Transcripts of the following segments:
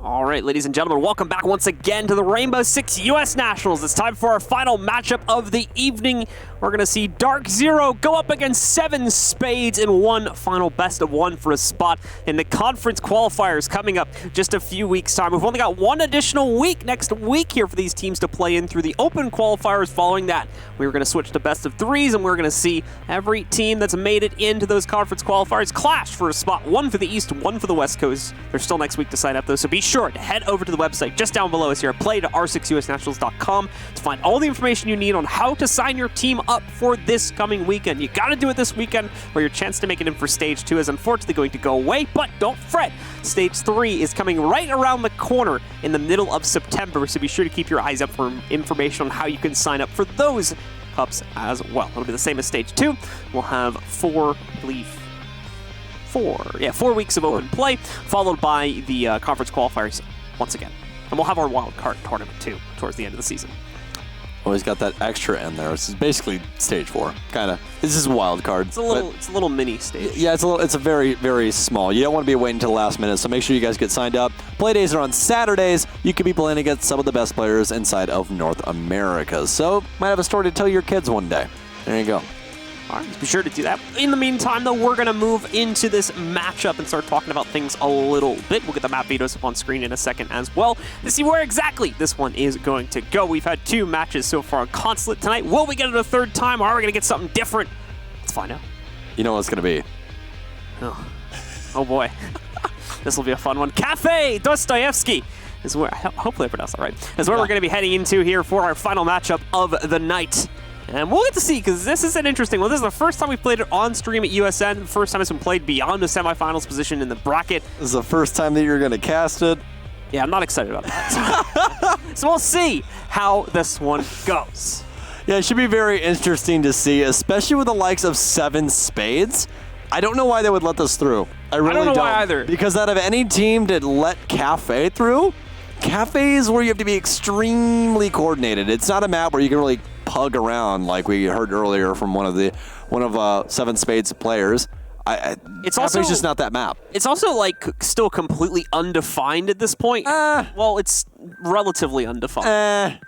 All right, ladies and gentlemen, welcome back once again to the Rainbow Six U.S. Nationals. It's time for our final matchup of the evening. We're going to see DarkZero go up against S7ven Spades in one final best of one for a spot in the conference qualifiers coming up just a few weeks' time. We've only got one additional week next week here for these teams to play in through the open qualifiers. Following that, we were going to switch to best of threes, and we're going to see every team that's made it into those conference qualifiers clash for a spot. One for the East, one for the West Coast. There's still next week to sign up, though, so be sure to head over to the website just down below us here at play.r6usnationals.com to find all the information you need on how to sign your team up for this coming weekend. You got to do it this weekend, or your chance to make it in for Stage 2 is unfortunately going to go away, but don't fret. Stage 3 is coming right around the corner in the middle of September, so be sure to keep your eyes up for information on how you can sign up for those cups as well. It'll be the same as Stage 2. We'll have 4 weeks of open play, followed by the conference qualifiers once again. And we'll have our wild card tournament too towards the end of the season. Always got that extra in there. This is basically Stage 4, kind of. This is wild card. It's a little mini stage. Yeah, it's a very, very small. You don't want to be waiting until the last minute, so make sure you guys get signed up. Play days are on Saturdays. You could be playing against some of the best players inside of North America. So, might have a story to tell your kids one day. There you go. All right, be sure to do that. In the meantime, though, we're going to move into this matchup and start talking about things a little bit. We'll get the map videos up on screen in a second as well to see where exactly this one is going to go. We've had 2 matches so far on Consulate tonight. Will we get it a third time, or are we going to get something different? Let's find out. You know what it's going to be. Oh boy. This will be a fun one. Kafe Dostoyevsky is where, hopefully I pronounced that right, is where we're going to be heading into here for our final matchup of the night. And we'll get to see, because this is an interesting one. This is the first time we've played it on stream at USN. The first time it's been played beyond the semifinals position in the bracket. This is the first time that you're going to cast it. Yeah, I'm not excited about that. So we'll see how this one goes. Yeah, it should be very interesting to see, especially with the likes of S7ven Spades. I don't know why they would let this through. I really don't. I don't know why either. Because out of any team to let Kafe through, Kafe is where you have to be extremely coordinated. It's not a map where you can really pug around like we heard earlier from one of S7ven Spades players. It's also just not that map. It's also like still completely undefined at this point. Well, it's relatively undefined.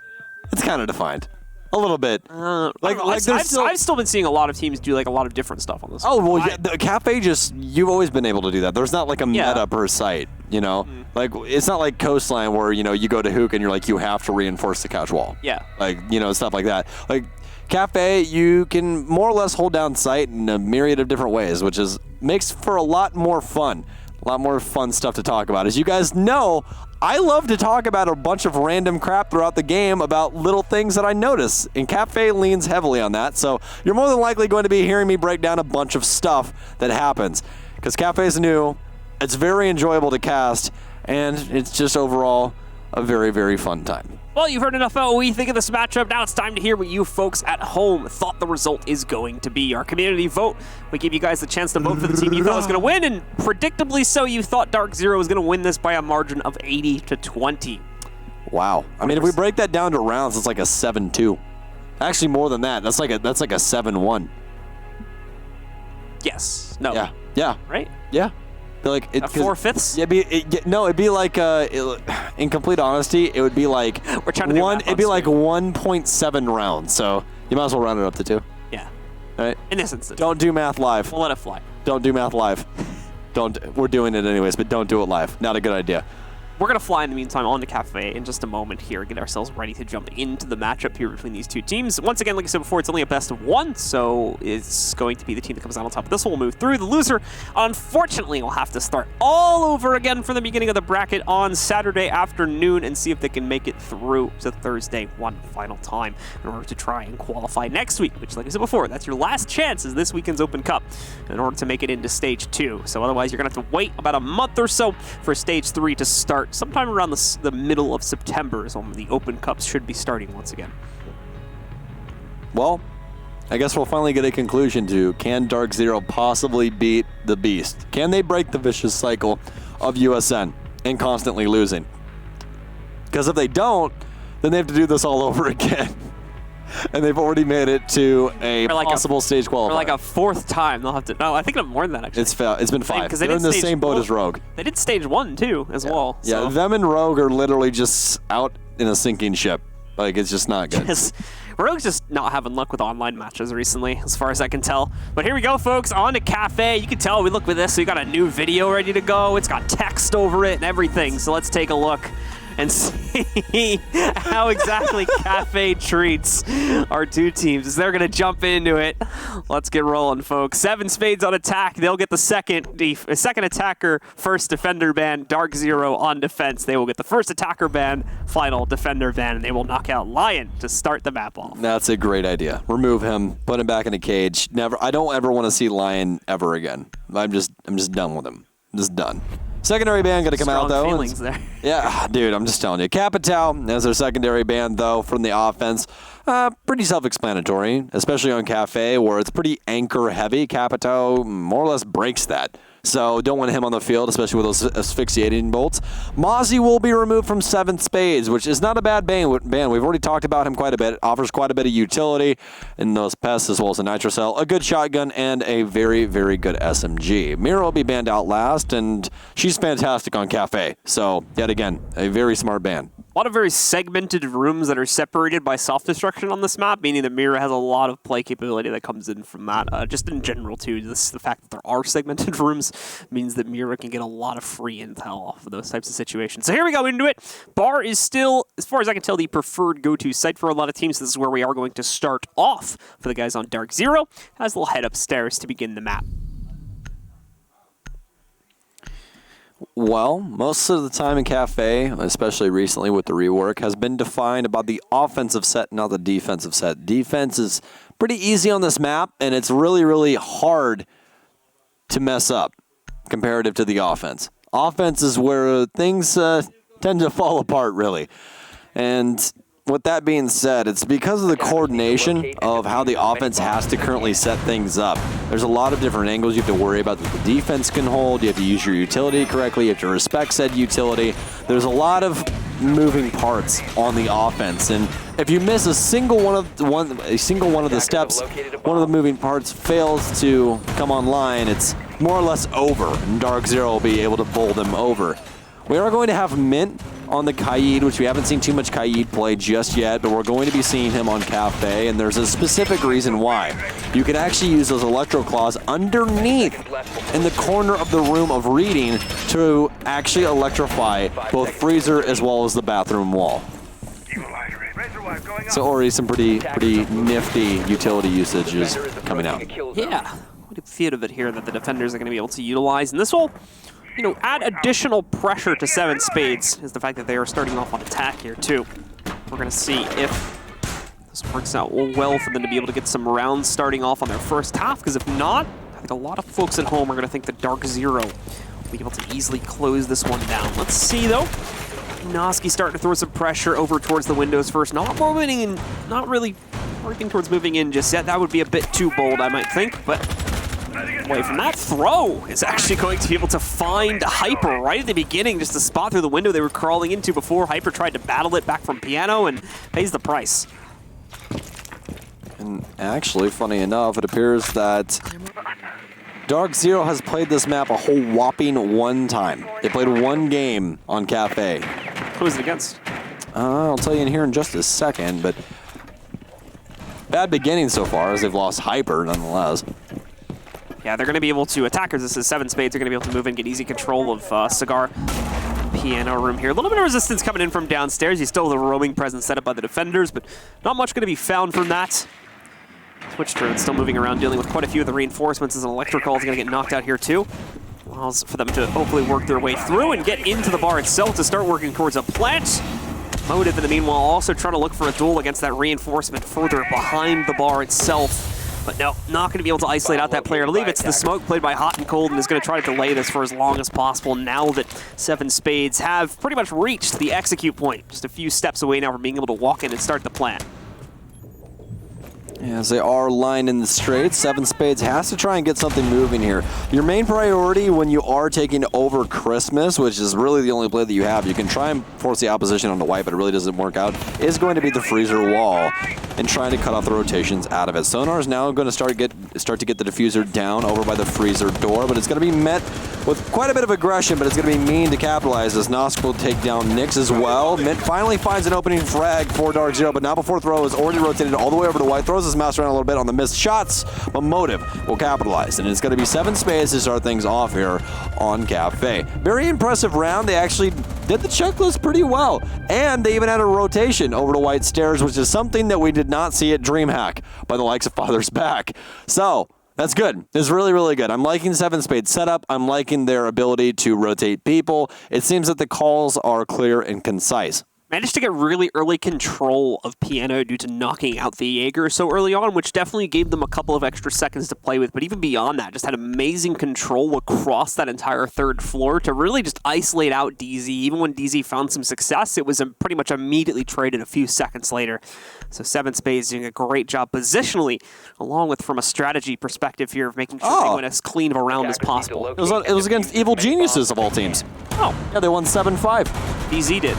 It's kind of defined. A little bit. I've still been seeing a lot of teams do like a lot of different stuff on this. Oh, well, yeah, the Kafe you've always been able to do that. There's not like a meta per site, you know? Mm-hmm. Like, it's not like Coastline where, you know, you go to Hook and you're like, you have to reinforce the couch wall. Yeah. Like, you know, stuff like that. Like, Kafe, you can more or less hold down site in a myriad of different ways, which makes for a lot more fun. A lot more fun stuff to talk about. As you guys know, I love to talk about a bunch of random crap throughout the game about little things that I notice, and Kafe leans heavily on that, so you're more than likely going to be hearing me break down a bunch of stuff that happens. Because Kafe is new, it's very enjoyable to cast, and it's just overall a very, very fun time. Well, you've heard enough about what we think of this matchup. Now it's time to hear what you folks at home thought the result is going to be. Our community vote, we give you guys the chance to vote for the team you thought was going to win, and predictably so, you thought DarkZero was going to win this by a margin of 80-20. Wow. I mean, if we break that down to rounds, it's like a 7-2. Actually, more than that. That's like a 7-1. Yes. No. Yeah. Yeah. Right? Yeah. Like 4/5? Yeah, it'd be like in complete honesty, it would be like we're trying to do math it'd be like 1.7 rounds. So you might as well round it up to 2. Yeah. All right. In this instance. Don't do math live. We'll let it fly. Don't do math live. We're doing it anyways, but don't do it live. Not a good idea. We're going to fly in the meantime on to Kafe in just a moment here, get ourselves ready to jump into the matchup here between these two teams. Once again, like I said before, it's only a best of 1, so it's going to be the team that comes out on top. This one will move through. The loser, unfortunately, will have to start all over again from the beginning of the bracket on Saturday afternoon and see if they can make it through to Thursday one final time in order to try and qualify next week, which, like I said before, that's your last chance is this weekend's Open Cup in order to make it into Stage 2. So otherwise, you're going to have to wait about a month or so for Stage 3 to start. Sometime around the middle of September is when the Open Cups should be starting once again. Well, I guess we'll finally get a conclusion to, can DarkZero possibly beat the Beast? Can they break the vicious cycle of USN and constantly losing? Because if they don't, then they have to do this all over again. and they've already made it to a possible stage qualifier. For like a fourth time, they'll have to. No, I think more than that actually. It's been 5. Because they're in the same boat as Rogue. They did stage 1 too, as well. Yeah, So. them and Rogue are literally just out in a sinking ship. Like, it's just not good. Rogue's just not having luck with online matches recently, as far as I can tell. But here we go, folks, on to Kafe. You can tell we look with this, so we got a new video ready to go. It's got text over it and everything. So let's take a look and see how exactly Kafe treats our two teams as they're going to jump into it. Let's get rolling, folks. 7 Spades on attack. They'll get the second attacker, first defender ban. DarkZero on defense. They will get the first attacker ban, final defender ban, and they will knock out Lion to start the map off. That's a great idea. Remove him, put him back in a cage. Never. I don't ever want to see Lion ever again. I'm just done with him. I'm just done. Secondary ban going to come out, though. Strong feelings there. Yeah, dude, I'm just telling you. Capitao as their secondary ban, though, from the offense. Pretty self-explanatory, especially on Kafe, where it's pretty anchor-heavy. Capitao more or less breaks that. So don't want him on the field, especially with those asphyxiating bolts. Mozzie will be removed from 7 Spades, which is not a bad ban. We've already talked about him quite a bit. It offers quite a bit of utility in those pests as well as a nitro cell, a good shotgun, and a very, very good SMG. Mira will be banned out last, and she's fantastic on Kafe. So, yet again, a very smart ban. A lot of very segmented rooms that are separated by self-destruction on this map, meaning that Mira has a lot of play capability that comes in from that. Just in general, too, the fact that there are segmented rooms means that Mira can get a lot of free intel off of those types of situations. So here we go into it. Bar is still, as far as I can tell, the preferred go-to site for a lot of teams. This is where we are going to start off for the guys on DarkZero, as they'll head upstairs to begin the map. Well, most of the time in Kafe, especially recently with the rework, has been defined about the offensive set, not the defensive set. Defense is pretty easy on this map, and it's really, really hard to mess up comparative to the offense. Offense is where things tend to fall apart, really. And with that being said, it's because of the coordination of how the offense has to currently set things up. There's a lot of different angles you have to worry about that the defense can hold. You have to use your utility correctly. You have to respect said utility. There's a lot of moving parts on the offense, and if you miss a single one of the steps, one of the moving parts fails to come online, it's more or less over, and DarkZero will be able to bowl them over. We are going to have Mint on the Kaid, which we haven't seen too much Kaid play just yet, but we're going to be seeing him on Kafe, and there's a specific reason why. You can actually use those Electro Claws underneath in the corner of the room of reading to actually electrify both freezer as well as the bathroom wall. So already some pretty nifty utility usage is coming out. Yeah, what a few of it here that the defenders are going to be able to utilize, and this will, you know, add additional pressure to 7 Spades, is the fact that they are starting off on attack here, too. We're going to see if this works out well for them to be able to get some rounds starting off on their first half, because if not, I think a lot of folks at home are going to think that DarkZero will be able to easily close this one down. Let's see, though. Noski starting to throw some pressure over towards the windows first. Not really working towards moving in just yet. That would be a bit too bold, I might think, but away from that throw is actually going to be able to find Hyper right at the beginning, just to spot through the window they were crawling into before. Hyper tried to battle it back from Piano and pays the price. And actually, funny enough, it appears that DarkZero has played this map a whole whopping 1 time. They played 1 game on Kafe. Who is it against? I'll tell you in here in just a second, but bad beginning so far as they've lost Hyper nonetheless. Yeah, they're going to be able to, attackers, this is 7 Spades, are going to be able to move in, get easy control of Cigar Piano room here. A little bit of resistance coming in from downstairs. You still have the roaming presence set up by the defenders, but not much going to be found from that. Twitch turret still moving around, dealing with quite a few of the reinforcements as an electrical is going to get knocked out here too. Allows for them to hopefully work their way through and get into the bar itself to start working towards a plant. Motive in the meanwhile also trying to look for a duel against that reinforcement further behind the bar itself. But no, not going to be able to isolate out that player. I believe it's the smoke played by Hot and Cold and is going to try to delay this for as long as possible now that 7 Spades have pretty much reached the execute point. Just a few steps away now from being able to walk in and start the plant. As they are lined in the straight, 7 Spades has to try and get something moving here. Your main priority when you are taking over Christmas, which is really the only play that you have, you can try and force the opposition on the white, but it really doesn't work out, is going to be the freezer wall and trying to cut off the rotations out of it. Sonar is now going to start to get the diffuser down over by the freezer door, but it's going to be met with quite a bit of aggression, but it's going to be mean to capitalize as Nosk will take down Nyx as well. Mint finally finds an opening frag for DarkZero, but not before Throw is already rotated all the way over to white. Throws his mouse around a little bit on the missed shots, but Motive will capitalize, and it's going to be 7 Spades to start things off here on Kafe. Very impressive round. They actually did the checklist pretty well, and they even had a rotation over to white stairs, which is something that we did not see at DreamHack by the likes of Father's Back. So that's good. It's really, really good. I'm liking 7 Spades setup. I'm liking their ability to rotate people. It seems that the calls are clear and concise. Managed to get really early control of Piano due to knocking out the Jaeger so early on, which definitely gave them a couple of extra seconds to play with. But even beyond that, just had amazing control across that entire third floor to really just isolate out DZ. Even when DZ found some success, it was pretty much immediately traded a few seconds later. So 7 Spades doing a great job positionally, along with from a strategy perspective here of making sure they win as clean of a round as possible. It was against Evil Geniuses of all teams. Oh. Yeah, they won 7-5. DZ did.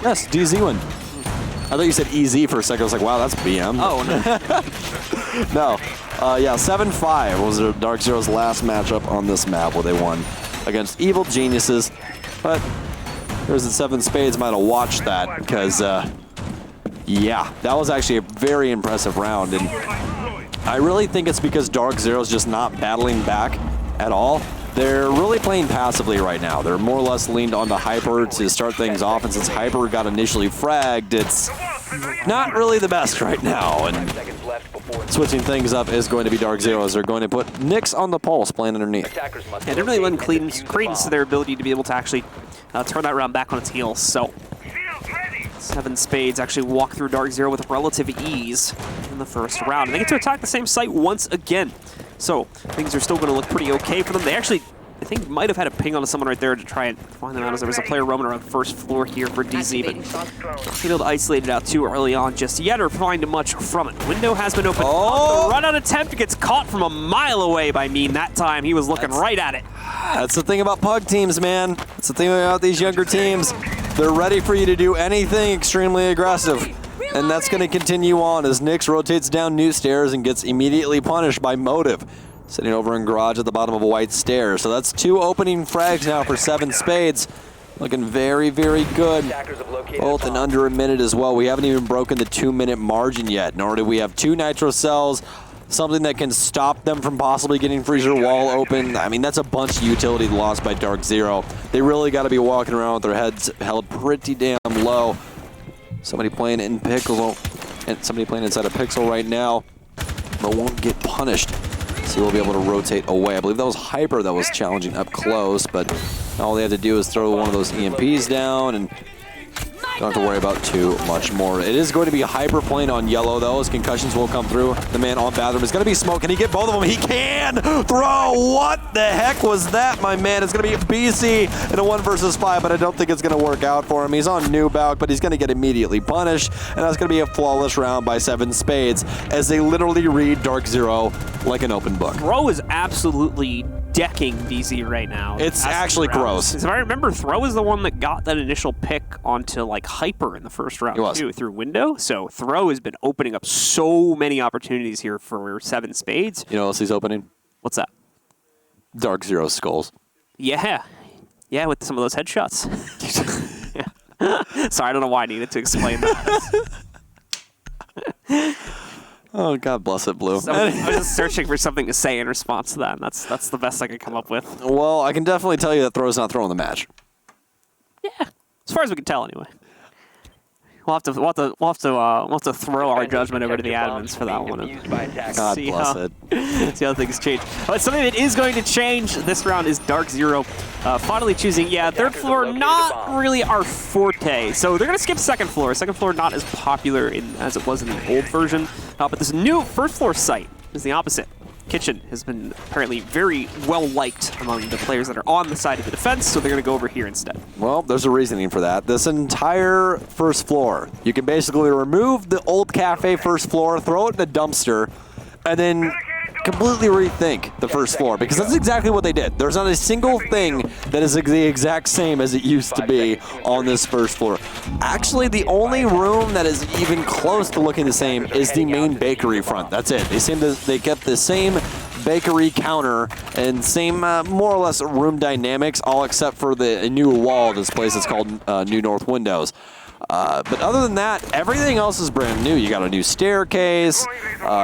Yes, DZ win. I thought you said EZ for a second. I was like, wow, that's BM. Oh, no. No. Yeah, 7-5 was DarkZero's last matchup on this map where they won against Evil Geniuses. But there's the 7 Spades might have watched that because, yeah, that was actually a very impressive round. And I really think it's because DarkZero's just not battling back at all. They're really playing passively right now. They're more or less leaned on the Hyper to start things off, and since Hyper got initially fragged, it's not really the best right now. And switching things up is going to be DarkZero as they're going to put Nyx on the pulse playing underneath. Yeah, they're really lending credence to their ability to be able to actually turn that round back on its heels. So 7 Spades actually walk through DarkZero with relative ease in the first round. And they get to attack the same site once again. So things are still going to look pretty okay for them. They actually, I think, might have had a ping onto someone right there to try and find them out as there was a player roaming around first floor here for DZ, but not able to isolate it out too early on just yet or find much from it. Window has been opened. The run-out attempt gets caught from a mile away by Mean that time. He was looking right at it. That's the thing about pug teams, man. That's the thing about these younger teams. They're ready for you to do anything extremely aggressive. And that's going to continue on as Nyx rotates down new stairs and gets immediately punished by Motive, sitting over in garage at the bottom of a white stair. So that's 2 opening frags now for 7 Spades. Looking very, very good. Both in under a minute as well. We haven't even broken the 2-minute margin yet, nor do we have 2 nitro cells, something that can stop them from possibly getting freezer wall open. I mean, that's a bunch of utility lost by DarkZero. They really got to be walking around with their heads held pretty damn low. Somebody playing in Pixel, and somebody playing inside a Pixel right now, but won't get punished. So we'll be able to rotate away. I believe that was Hyper that was challenging up close, but all they have to do is throw one of those EMPs down and don't have to worry about too much more. It is going to be Hyper playing on yellow, though, as concussions will come through. The man on bathroom is going to be Smoke. Can he get both of them? He can! Throw! What the heck was that, my man? It's going to be BC in a 1 versus 5, but I don't think it's going to work out for him. He's on new bout, but he's going to get immediately punished, and that's going to be a flawless round by 7 Spades as they literally read DarkZero like an open book. Throw is absolutely decking DZ right now. It's actually gross. If I remember, Throw is the one that got that initial pick onto like Hyper in the first round too, through Window. So Throw has been opening up so many opportunities here for 7 Spades. You know what else he's opening? What's that? DarkZero skulls. Yeah. Yeah, with some of those headshots. Sorry, I don't know why I needed to explain that. Oh, God bless it, Blue. So I was just searching for something to say in response to that, and that's the best I could come up with. Well, I can definitely tell you that Throw's not throwing the match. Yeah, as far as we can tell, anyway. We'll have to throw our judgment over to the admins for that one. God bless it. See how things change. But something that is going to change this round is DarkZero finally choosing, third floor, not really our forte. So they're going to skip second floor. Second floor not as popular as it was in the old version. But this new first floor site is the opposite. Kitchen has been apparently very well liked among the players that are on the side of the defense, so they're going to go over here instead. Well, there's a reasoning for that. This entire first floor, you can basically remove the old cafe first floor, throw it in a dumpster, and then completely rethink the first floor, because that's exactly what they did. There's not a single thing that is the exact same as it used to be on this first floor. Actually, the only room that is even close to looking the same is the main bakery front. That's it. They kept the same bakery counter and same more or less room dynamics, all except for the new wall of this place. It's called New North Windows. But other than that, everything else is brand new. You got a new staircase,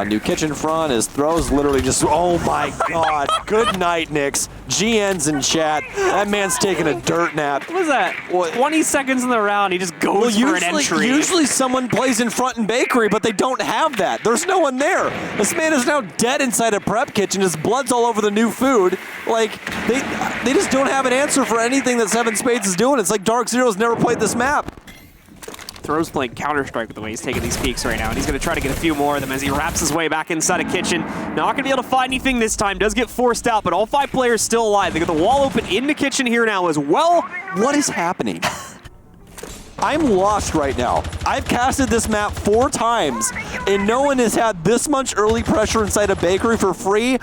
new kitchen front. His throws literally just, oh my god. Good night, Knicks. GN's in chat. That man's taking a dirt nap. What was that? 20 seconds in the round, he just goes for an entry. Usually someone plays in front in bakery, but they don't have that. There's no one there. This man is now dead inside a prep kitchen. His blood's all over the new food. Like, they just don't have an answer for anything that 7 Spades is doing. It's like DarkZero's never played this map. Throw's playing Counter-Strike with the way he's taking these peeks right now, and he's going to try to get a few more of them as he wraps his way back inside a kitchen. Not going to be able to find anything this time. Does get forced out, but all 5 players still alive. They got the wall open in the kitchen here now as well. What is happening? I'm lost right now. I've casted this map 4 times, and no one has had this much early pressure inside a bakery for free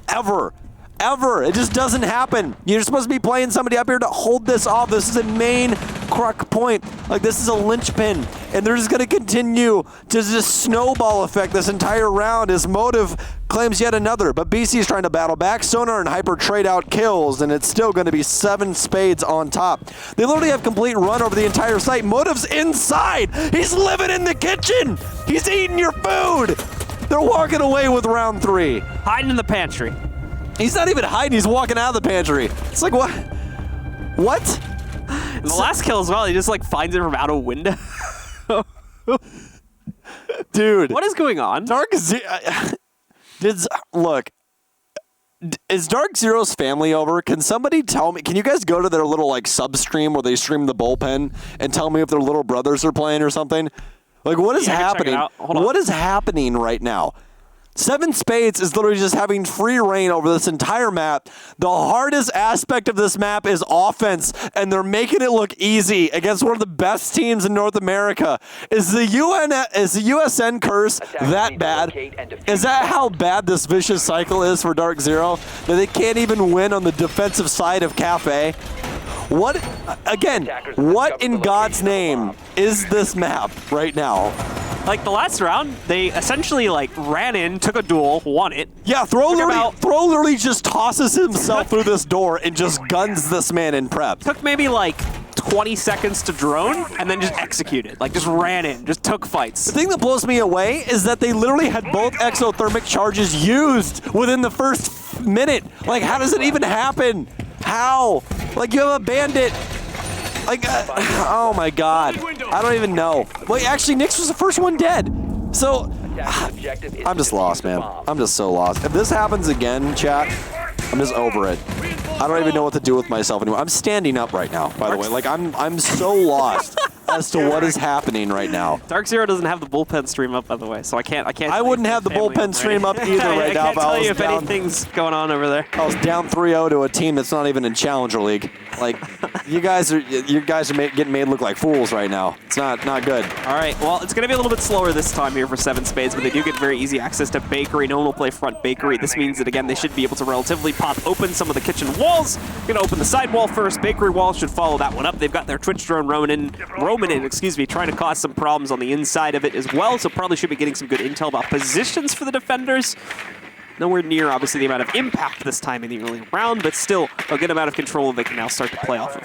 ever. Ever. It just doesn't happen. You're supposed to be playing somebody up here to hold this off. This is a main cruck point. Like, this is a linchpin. And they're just going to continue to just snowball effect this entire round as Motive claims yet another. But BC is trying to battle back. Sonar and Hyper trade out kills, and it's still going to be 7 Spades on top. They literally have complete run over the entire site. Motive's inside. He's living in the kitchen. He's eating your food. They're walking away with round 3. Hiding in the pantry. He's not even hiding, he's walking out of the pantry. It's like, what? What? And the last kill as well, he just like finds it from out a window. Dude. What is going on? Look, is DarkZero's family over? Can somebody tell me, can you guys go to their little like sub-stream where they stream the bullpen and tell me if their little brothers are playing or something? Like, what is happening? What is happening right now? 7 Spades is literally just having free reign over this entire map. The hardest aspect of this map is offense, and they're making it look easy against one of the best teams in North America. Is the USN curse that bad? Is that how bad this vicious cycle is for DarkZero? That they can't even win on the defensive side of Kafe? What, again, what in God's name is this map right now? Like, the last round, they essentially, like, ran in, took a duel, won it. Yeah, Throw literally just tosses himself through this door and just guns this man in prep. Took maybe, like, 20 seconds to drone, and then just executed. Like, just ran in, just took fights. The thing that blows me away is that they literally had both exothermic charges used within the first minute. Like, how does it even happen? How? Like, you have a bandit. Like, oh my god. I don't even know. Wait, actually, Nyx was the first one dead. So, I'm just lost, man. I'm just so lost. If this happens again, chat, I'm just over it. I don't even know what to do with myself anymore. I'm standing up right now, by the way. Like, I'm so lost as to what is happening right now. DarkZero doesn't have the bullpen stream up, by the way, so I can't. I wouldn't have the bullpen stream up either right now. I can't tell you if anything's going on over there. I was down 3-0 to a team that's not even in Challenger League. Like, you guys are getting made look like fools right now. It's not good. All right, well, it's going to be a little bit slower this time here for 7 Spades, but they do get very easy access to bakery. No one will play front bakery. This means that, again, they should be able to relatively pop open some of the kitchen walls. Going to open the side wall first. Bakery wall should follow that one up. They've got their Twitch drone roaming in, trying to cause some problems on the inside of it as well, so probably should be getting some good intel about positions for the defenders. Nowhere near, obviously, the amount of impact this time in the early round, but still a good amount of control they can now start to play off of.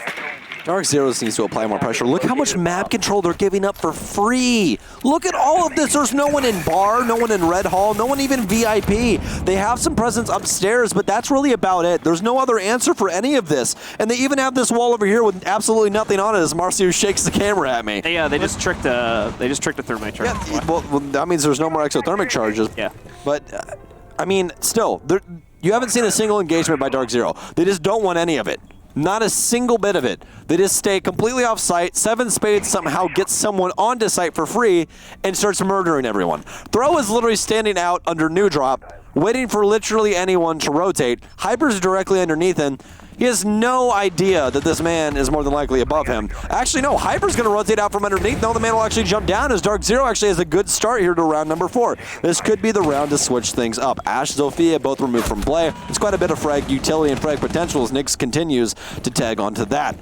DarkZero needs to apply more pressure. Look how much map control they're giving up for free. Look at all of this. There's no one in bar, no one in Red Hall, no one even VIP. They have some presence upstairs, but that's really about it. There's no other answer for any of this. And they even have this wall over here with absolutely nothing on it as Marcio shakes the camera at me. They just tricked a thermite charge. Yeah, well, that means there's no more exothermic charges. Yeah. But, I mean, still, you haven't seen a single engagement by DarkZero. They just don't want any of it. Not a single bit of it. They just stay completely off site. 7 Spades somehow gets someone onto site for free and starts murdering everyone. Throw is literally standing out under new drop, waiting for literally anyone to rotate. Hyper's directly underneath him. He has no idea that this man is more than likely above him. Actually, no, Hyper's going to rotate out from underneath. No, the man will actually jump down as DarkZero actually has a good start here to round number 4. This could be the round to switch things up. Ash, Zofia both removed from play. It's quite a bit of frag utility and frag potential as Nyx continues to tag onto that.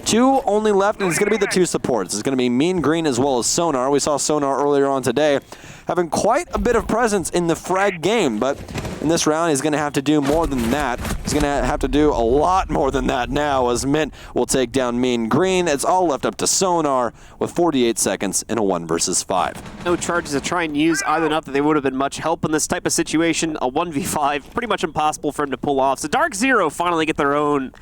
2 only left, and it's going to be the 2 supports. It's going to be Mean Green as well as Sonar. We saw Sonar earlier on today having quite a bit of presence in the frag game, but in this round he's going to have to do more than that. He's going to have to do a lot more than that now as Mint will take down Mean Green. It's all left up to Sonar with 48 seconds in a 1 versus 5. No charges to try and use either, not that they would have been much help in this type of situation. A 1v5, pretty much impossible for him to pull off. So DarkZero finally get their own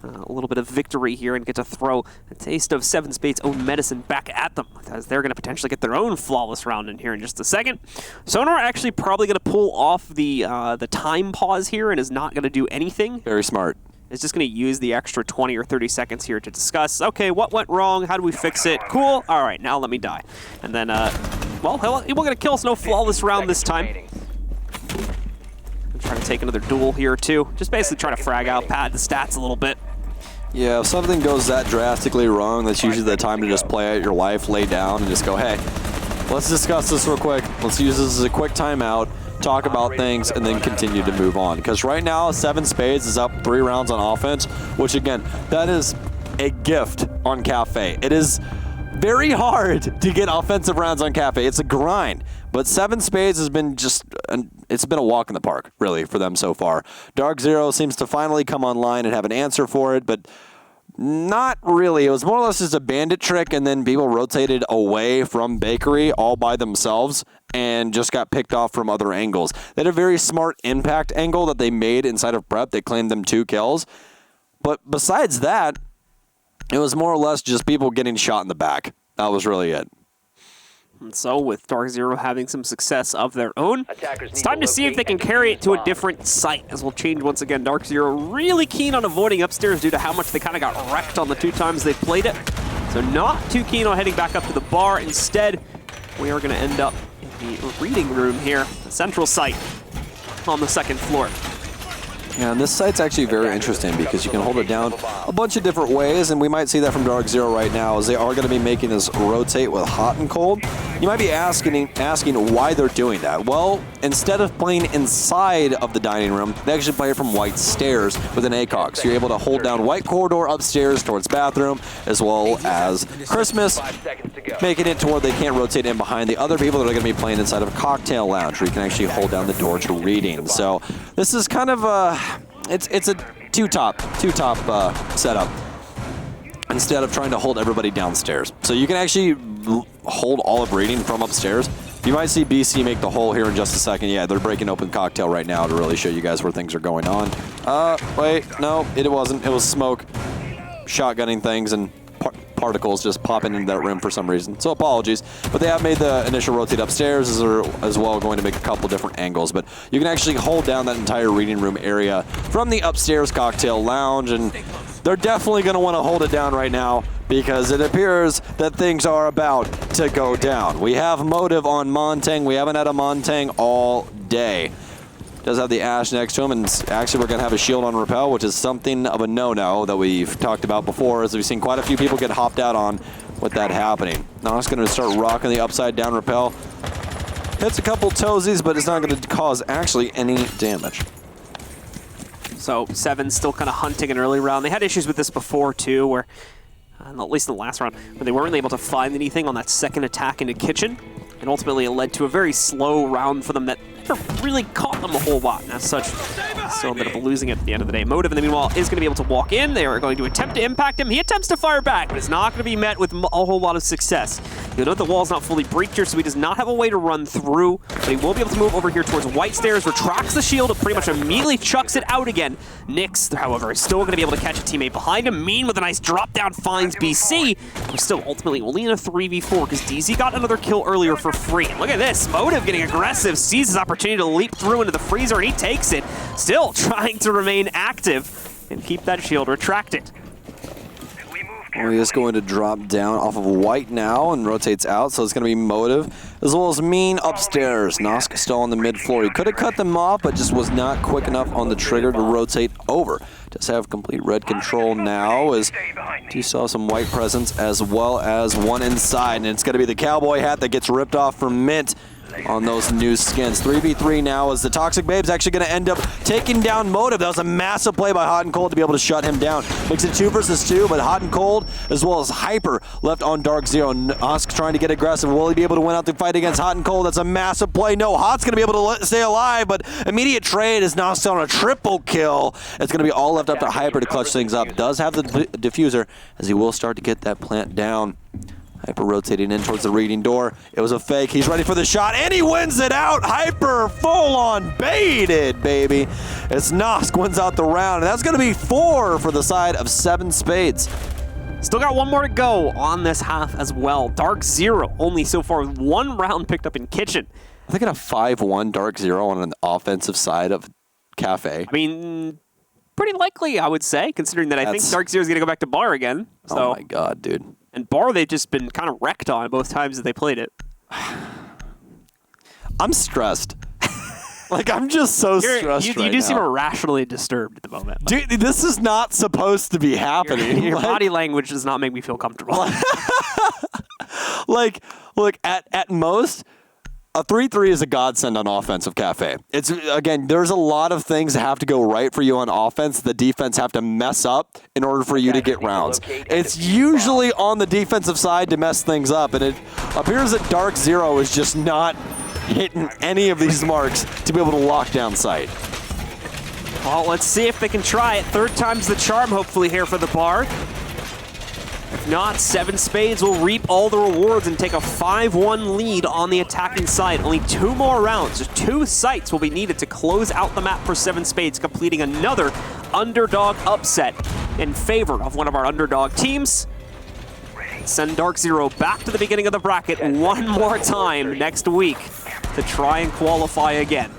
a little bit of victory here and get to throw a taste of S7ven Spades' own medicine back at them, as they're going to potentially get their own flawless round in here in just a second. Sonar actually probably going to pull off the time pause here and is not going to do anything. Very smart. Is just going to use the extra 20 or 30 seconds here to discuss, okay, what went wrong? How do we fix it? Cool. All right, now let me die. And then, well, he won't going to kill us. No flawless round this time. Trying to take another duel here, too. Just basically trying to frag out, pad the stats a little bit. Yeah, if something goes that drastically wrong, that's usually the time to just play out your life, lay down, and just go, hey, let's discuss this real quick. Let's use this as a quick timeout, talk about things, and then continue to move on. Because right now, S7ven Spades is up 3 rounds on offense, which, again, that is a gift on Kafe. It is very hard to get offensive rounds on Kafe. It's a grind. But S7ven Spades has been just, it's been a walk in the park, really, for them so far. DarkZero seems to finally come online and have an answer for it, but not really. It was more or less just a bandit trick, and then people rotated away from Bakery all by themselves and just got picked off from other angles. They had a very smart impact angle that they made inside of prep. They claimed them 2 kills. But besides that, it was more or less just people getting shot in the back. That was really it. And so, with DarkZero having some success of their own, it's time to see if they can carry it to a different site, as we'll change once again. DarkZero really keen on avoiding upstairs due to how much they kind of got wrecked on the 2 times they played it. So not too keen on heading back up to the bar. Instead, we are going to end up in the reading room here, the central site on the 2nd floor. Yeah, and this site's actually very interesting because you can hold it down a bunch of different ways, and we might see that from DarkZero right now, as they are going to be making this rotate with hot and cold. You might be asking why they're doing that. Well, instead of playing inside of the dining room, they actually play it from white stairs with an ACOG. So you're able to hold down white corridor upstairs towards bathroom, as well as Christmas, making it to where they can't rotate in behind the other people that are going to be playing inside of a cocktail lounge, where you can actually hold down the door to reading. So this is kind of a it's a two-top setup instead of trying to hold everybody downstairs. So you can actually hold all of reading from upstairs. You might see BC make the hole here in just a second. Yeah, they're breaking open cocktail right now to really show you guys where things are going on. Wait, no, it wasn't. It was smoke, shotgunning things, and particles just popping into that room for some reason. So apologies, but they have made the initial rotate upstairs as well, going to make a couple different angles. But you can actually hold down that entire reading room area from the upstairs cocktail lounge, and they're definitely going to want to hold it down right now because it appears that things are about to go down. We have motive on Montang. We haven't had a Montang all day. Does have the Ash next to him, and actually we're going to have a shield on Repel, which is something of a no-no that we've talked about before, as we've seen quite a few people get hopped out on with that happening. Now it's going to start rocking the upside-down Repel. Hits a couple toesies, but it's not going to cause actually any damage. So S7ven still kind of hunting an early round. They had issues with this before, too, where, at least in the last round, where they weren't really able to find anything on that second attack into Kitchen. And ultimately, it led to a very slow round for them that never really caught them a whole lot. And as such, still ended up losing it at the end of the day. Motive, in the meanwhile, is going to be able to walk in. They are going to attempt to impact him. He attempts to fire back, but it's not going to be met with a whole lot of success. You'll note the wall's not fully breached here, so he does not have a way to run through. But he will be able to move over here towards white stairs, retracts the shield, pretty much immediately chucks it out again. Nyx, however, is still going to be able to catch a teammate behind him. Mean with a nice drop down finds BC. We're still ultimately only in a 3v4 because DZ got another kill earlier for free. Look at this, Motive getting aggressive, sees his opportunity to leap through into the freezer, and he takes it. Still trying to remain active and keep that shield retracted. Well, he is going to drop down off of white now and rotates out, so it's going to be Motive, as well as Mean upstairs. Nosk still on the mid floor. He could have cut them off, but just was not quick enough on the trigger to rotate over. Does have complete red control now, as you saw some white presence as well as one inside, and it's going to be the cowboy hat that gets ripped off from Mint on those new skins. 3v3 now, as the Toxic Babe's actually going to end up taking down Motive. That was a massive play by Hot and Cold to be able to shut him down. Makes it 2 versus 2, but Hot and Cold as well as Hyper left on DarkZero. Nosk trying to get aggressive. Will he be able to win out the fight against Hot and Cold? That's a massive play. No, Hot's going to be able to stay alive, but immediate trade is Nosk on a triple kill. It's going to be all left up to Hyper to clutch things up. Does have the diffuser, as he will start to get that plant down. Hyper rotating in towards the reading door. It was a fake. He's ready for the shot, and he wins it out. Hyper full-on baited, baby. As Nosk wins out the round, and that's going to be 4 for the side of 7 Spades. Still got one more to go on this half as well. DarkZero only so far with 1 round picked up in Kitchen. I think a 5-1 DarkZero on an offensive side of Kafe. I mean, pretty likely, I would say, considering that I think DarkZero is going to go back to Bar again. So. Oh my god, dude. And Bar, they've just been kind of wrecked on both times that they played it. I'm stressed. Like, I'm just so stressed you right do now. seem irrationally disturbed at the moment. Dude, this is not supposed to be happening. Your body language does not make me feel comfortable. Like, look, at most, a 3-3 is a godsend on offense of Kafe. It's, again, there's a lot of things that have to go right for you on offense. The defense have to mess up in order for you to get rounds. It's usually on the defensive side to mess things up, and it appears that DarkZero is just not hitting any of these marks to be able to lock down sight. Well, let's see if they can try it. 3rd time's the charm, hopefully, here for the Bar. If not, 7 Spades will reap all the rewards and take a 5-1 lead on the attacking side. Only 2 more rounds. Just 2 sites will be needed to close out the map for 7 Spades, completing another underdog upset in favor of one of our underdog teams. Send DarkZero back to the beginning of the bracket one more time next week to try and qualify again.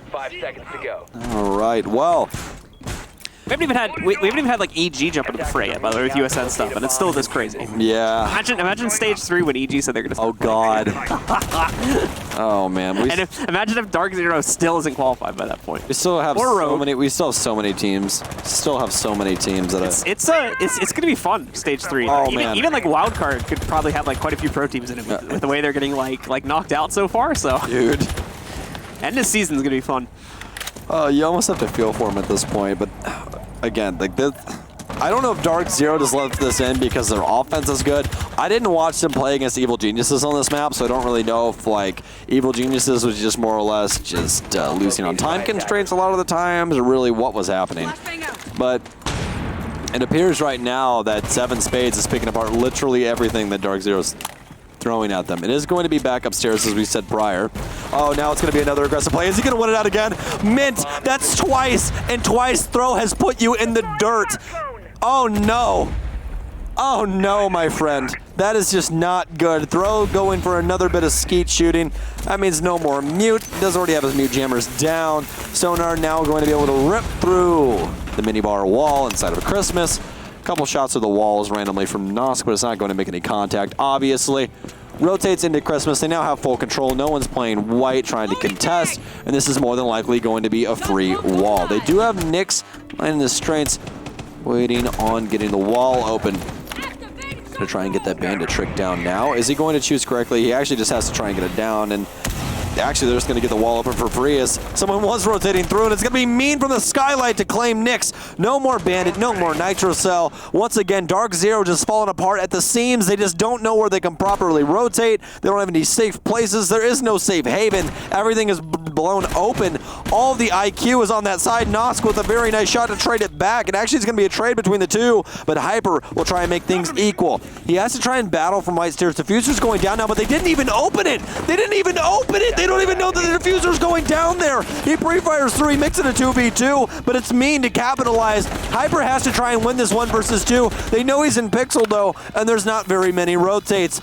5 seconds to go. All right, well. We haven't even had like EG jump into the fray yet, by the way, with USN stuff, and it's still this crazy. Yeah. Imagine stage 3 when EG said they're gonna. Oh god. Oh man. Imagine if DarkZero still isn't qualified by that point. We still have so many. We still have so many teams. Still have so many teams that it's gonna be fun. Stage 3. Oh man. Even like Wildcard could probably have like quite a few pro teams in it with the way they're getting like knocked out so far. So. Dude. And this season's gonna be fun. You almost have to feel for him at this point, but again, like this, I don't know if DarkZero just left this in because their offense is good. I didn't watch them play against Evil Geniuses on this map, so I don't really know if like Evil Geniuses was just more or less just losing on time constraints a lot of the times, or really what was happening. But it appears right now that 7 Spades is picking apart literally everything that DarkZero's throwing at them. It is going to be back upstairs, as we said prior. Oh, now it's going to be another aggressive play. Is he going to win it out again? Mint, that's twice, and twice throw has put you in the dirt. Oh, no. Oh, no, my friend. That is just not good. Throw going for another bit of skeet shooting. That means no more mute. Does already have his mute jammers down. Sonar now going to be able to rip through the minibar wall inside of Christmas. Couple shots of the walls randomly from Nosk, but it's not going to make any contact, obviously. Rotates into Christmas. They now have full control. No one's playing white, trying to contest, and this is more than likely going to be a free wall. They do have Nyx lining the strengths, waiting on getting the wall open. Gonna try and get that bandit trick down now. Is he going to choose correctly? He actually just has to try and get it down, and actually they're just going to get the wall open for free as someone was rotating through, and it's going to be Mean from the skylight to claim Nyx. No more bandit, no more nitro cell. Once again, DarkZero just falling apart at the seams. They just don't know where they can properly rotate. They don't have any safe places. There is no safe haven. Everything is blown open. All the IQ is on that side. Nosk with a very nice shot to trade it back. And actually it's going to be a trade between the two, but Hyper will try and make things equal. He has to try and battle from white stairs. Diffuser's going down now, but they didn't even open it. They didn't even open it. They don't even know that the diffuser's going down there. He pre-fires 3, makes it a 2v2, but it's Mean to capitalize. Hyper has to try and win this 1 versus 2. They know he's in pixel though, and there's not very many rotates.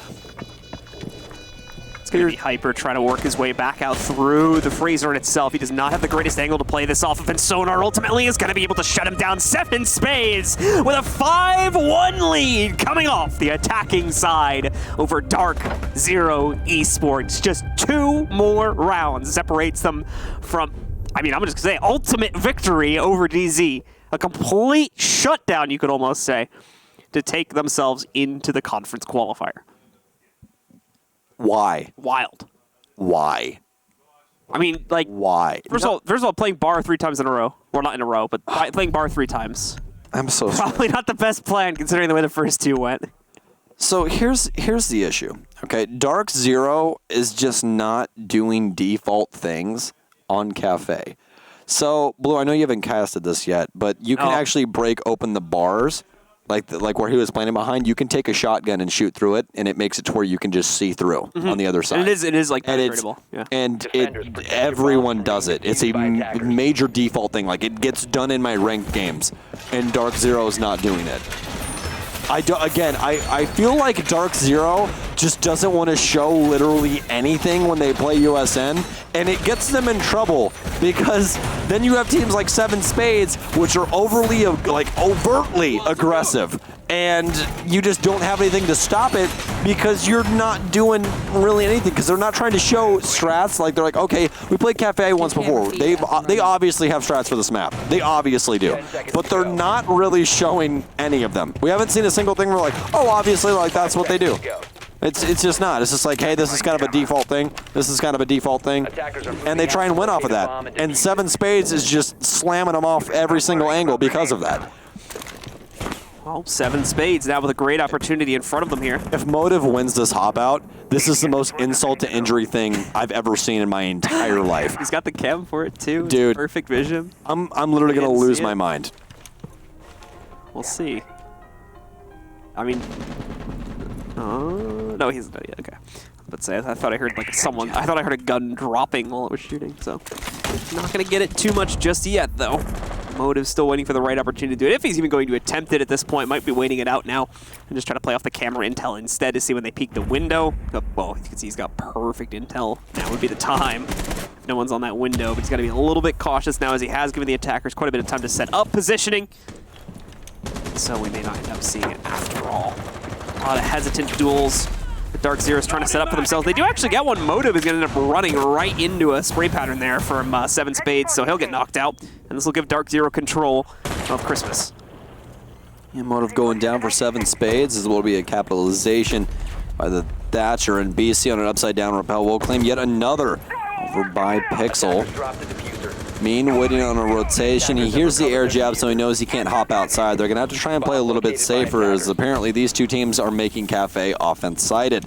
It's It's going to be Hyper trying to work his way back out through the Fraser in itself. He does not have the greatest angle to play this off of, and Sonar ultimately is going to be able to shut him down. 7 Spades with a 5-1 lead coming off the attacking side over DarkZero Esports. Just 2 more rounds separates them from, I mean, I'm just going to say, ultimate victory over DZ. A complete shutdown, you could almost say, to take themselves into the conference qualifier. Why? Wild. Why? I mean, like, why? First of all, playing bar 3 times in a row. Well, not in a row, but playing bar 3 times. I'm so Probably not the best plan considering the way the first 2 went. So here's the issue. Okay, DarkZero is just not doing default things on Kafe. So, Blue, I know you haven't casted this yet, but you can actually break open the bars, like where he was planning behind. You can take a shotgun and shoot through it, and it makes it to where you can just see through on the other side. And it is like and penetratable. Yeah. And everyone does it. It's a major default thing. Like, it gets done in my ranked games, and DarkZero is not doing it. I feel like DarkZero just doesn't want to show literally anything when they play USN, and it gets them in trouble because then you have teams like 7 Spades, which are overtly aggressive, and you just don't have anything to stop it because you're not doing really anything because they're not trying to show strats. Like, they're like, okay, we played Kafe once before. They obviously have strats for this map. They obviously do, but they're not really showing any of them. We haven't seen a single thing where we're like, oh, obviously, like, that's what they do. It's just not. It's just like, hey, this is kind of a default thing. This is kind of a default thing. And they try and win off of that. And 7 Spades is just slamming them off every single angle because of that. Well, 7 Spades now with a great opportunity in front of them here. If Motive wins this hop out, this is the most insult to injury thing I've ever seen in my entire life. He's got the chem for it too. Dude, perfect vision. I'm literally going to lose my mind. We'll see. I mean, no, he's not yet. Okay. But say, I thought I heard like someone. I thought I heard a gun dropping while it was shooting. So, not gonna get it too much just yet, though. Motive's still waiting for the right opportunity to do it. If he's even going to attempt it at this point, might be waiting it out now and just try to play off the camera intel instead to see when they peek the window. Well, you can see he's got perfect intel. Now would be the time. If no one's on that window, but he's got to be a little bit cautious now as he has given the attackers quite a bit of time to set up positioning. So we may not end up seeing it after all. A lot of hesitant duels. The DarkZero's trying to set up for themselves. They do actually get one. Motive is going to end up running right into a spray pattern there from 7 Spades, so he'll get knocked out. And this will give DarkZero control of Christmas. Yeah, Motive going down for 7 Spades. This will be a capitalization by the Thatcher, and BC on an upside-down rappel will claim yet another over by Pixel. Mean waiting on a rotation. He hears the air jab, so he knows he can't hop outside. They're going to have to try and play a little bit safer, as apparently these two teams are making Kafe offense-sided.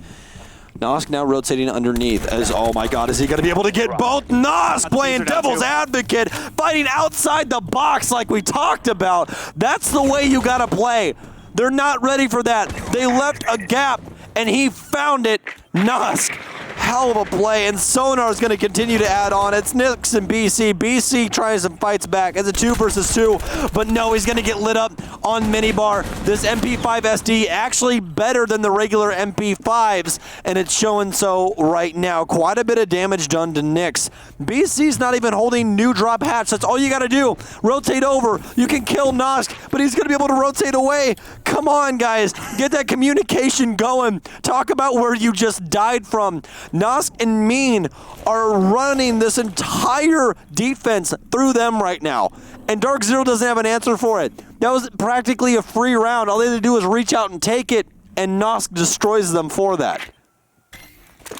Nosk now rotating underneath as, oh my god, is he going to be able to get both? Nosk playing devil's advocate, fighting outside the box like we talked about. That's the way you got to play. They're not ready for that. They left a gap, and he found it. Nosk. Hell of a play, and Sonar is going to continue to add on. It's Nix and BC. BC tries and fights back. It's a 2 versus 2, but no, he's going to get lit up on minibar. This MP5 SD actually better than the regular MP5s, and it's showing so right now. Quite a bit of damage done to Nix. BC's not even holding new drop hatch. That's all you got to do. Rotate over. You can kill Nosk, but he's going to be able to rotate away. Come on, guys. Get that communication going. Talk about where you just died from. Nosk and Mean are running this entire defense through them right now, and DarkZero doesn't have an answer for it. That was practically a free round. All they had to do was reach out and take it, and Nosk destroys them for that.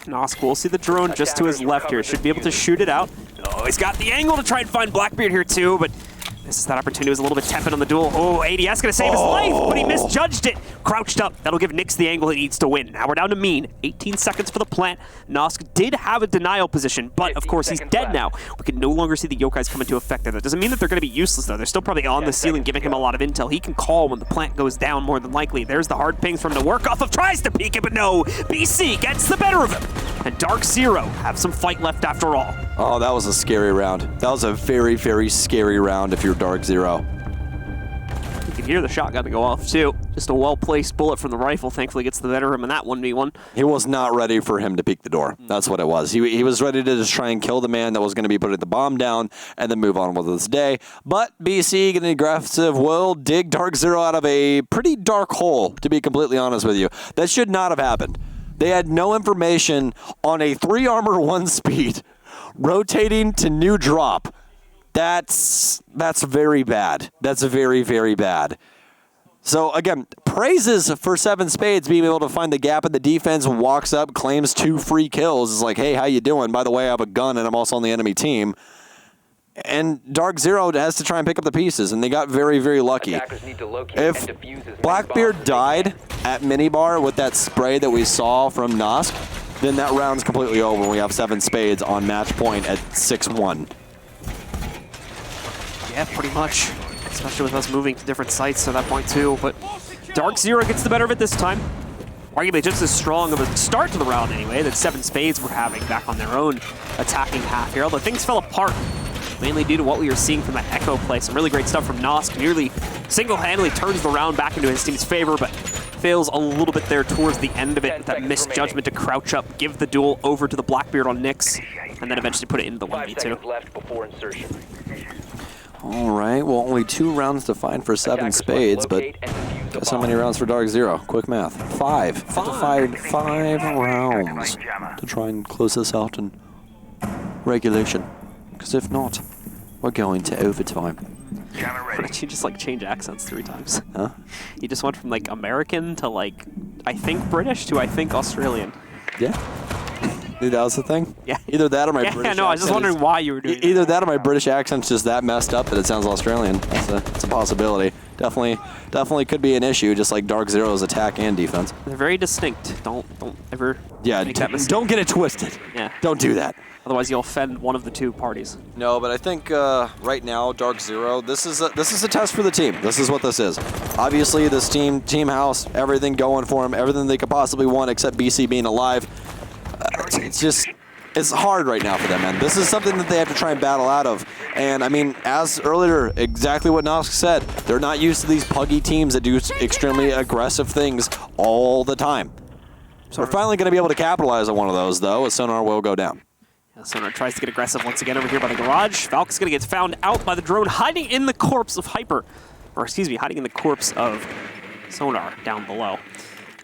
Nosk will see the drone just to his left here. Should be able to shoot it out. Oh, he's got the angle to try and find Blackbeard here too, but that opportunity was a little bit tepid on the duel. Oh, ADS gonna save his life, but he misjudged it. Crouched up. That'll give Nix the angle he needs to win. Now we're down to Mean. 18 seconds for the plant. Nosk did have a denial position, but of course he's dead now. We can no longer see the yokais come into effect there. That doesn't mean that they're gonna be useless though. They're still probably on the ceiling giving him a lot of intel. He can call when the plant goes down more than likely. There's the hard pings from the work off of, tries to peek it, but no. BC gets the better of him. And DarkZero have some fight left after all. Oh, that was a scary round. That was a very, very scary round if you're DarkZero. You can hear the shotgun go off too. Just a well-placed bullet from the rifle thankfully gets the better of him in that 1v1. He was not ready for him to peek the door. That's what it was. He was ready to just try and kill the man that was going to be putting the bomb down and then move on with his day. But BC, getting aggressive, will dig DarkZero out of a pretty dark hole, to be completely honest with you. That should not have happened. They had no information on a 3 armor 1 speed, rotating to new drop. That's very bad. That's very, very bad. So, again, praises for S7ven Spades being able to find the gap in the defense, walks up, claims 2 free kills. Is like, hey, how you doing? By the way, I have a gun and I'm also on the enemy team. And DarkZero has to try and pick up the pieces, and they got very, very lucky. If Blackbeard died at Minibar with that spray that we saw from Nosk, then that round's completely over when we have S7ven Spades on match point at 6-1. Yeah, pretty much. Especially with us moving to different sites at that point too, but DarkZero gets the better of it this time. Arguably just as strong of a start to the round anyway that S7ven Spades were having back on their own attacking half here, although things fell apart mainly due to what we were seeing from that Echo play. Some really great stuff from Nosk, nearly single-handedly turns the round back into his team's favor, but fails a little bit there towards the end of it with that misjudgment to crouch up, give the duel over to the Blackbeard on Nyx, and then eventually put it into the 1v2. Left before insertion. All right, well, only 2 rounds to find for S7ven Spades, but guess how many rounds for DarkZero? Quick math. 5. Five rounds to try and close this out in regulation. Because if not, we're going to overtime. Why don't you just like change accents 3 times? Huh? You just went from like American to like, I think British to I think Australian. Yeah. That was the thing? Yeah. Either that or my British accent. Yeah, no, I was just wondering why you were doing Either that or my British accent's just that messed up that it sounds Australian. That's a possibility. Definitely could be an issue, just like DarkZero's attack and defense. They're very distinct. Don't ever make that mistake. Don't get it twisted. Yeah. Don't do that. Otherwise, you'll offend one of the 2 parties. No, but I think right now, DarkZero, this is a test for the team. This is what this is. Obviously, this team house, everything going for them, everything they could possibly want except BC being alive. It's hard right now for them, man. This is something that they have to try and battle out of. And, I mean, as earlier, exactly what Nosk said, they're not used to these puggy teams that do extremely aggressive things all the time. So we're finally going to be able to capitalize on one of those, though, as Sonar will go down. Yeah, Sonar tries to get aggressive once again over here by the garage. Valk's going to get found out by the drone, hiding in the corpse of Hyper. Or, excuse me, hiding in the corpse of Sonar down below.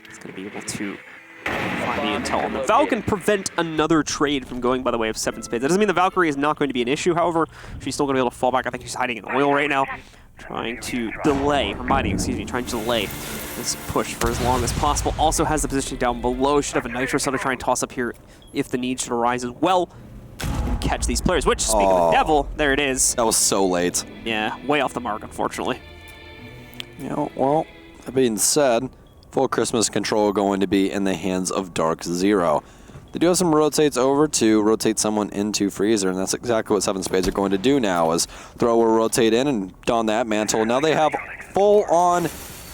He's going to be able to find the intel on the Val can prevent another trade from going by the way of S7ven Spades. That doesn't mean the Valkyrie is not going to be an issue, however. She's still going to be able to fall back. I think she's hiding in oil right now. Trying to delay, trying to delay this push for as long as possible. Also has the position down below. Should have a Nitro Cell to try and toss up here if the need should arise as well. And catch these players, which, speaking of the devil, there it is. That was so late. Yeah, way off the mark, unfortunately. Yeah, well, that being said, full Christmas control going to be in the hands of DarkZero. They do have some rotates over to rotate someone into Freezer, and that's exactly what S7ven Spades are going to do now, is throw a rotate in and don that mantle. Now they have full-on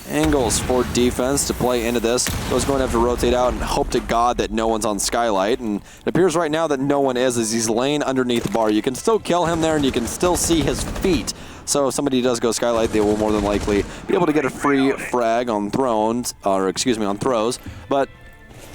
angles for defense to play into this. Those going to have to rotate out and hope to God that no one's on Skylight, and it appears right now that no one is, as he's laying underneath the bar. You can still kill him there, and you can still see his feet. So if somebody does go Skylight, they will more than likely be able to get a free frag on on throws. But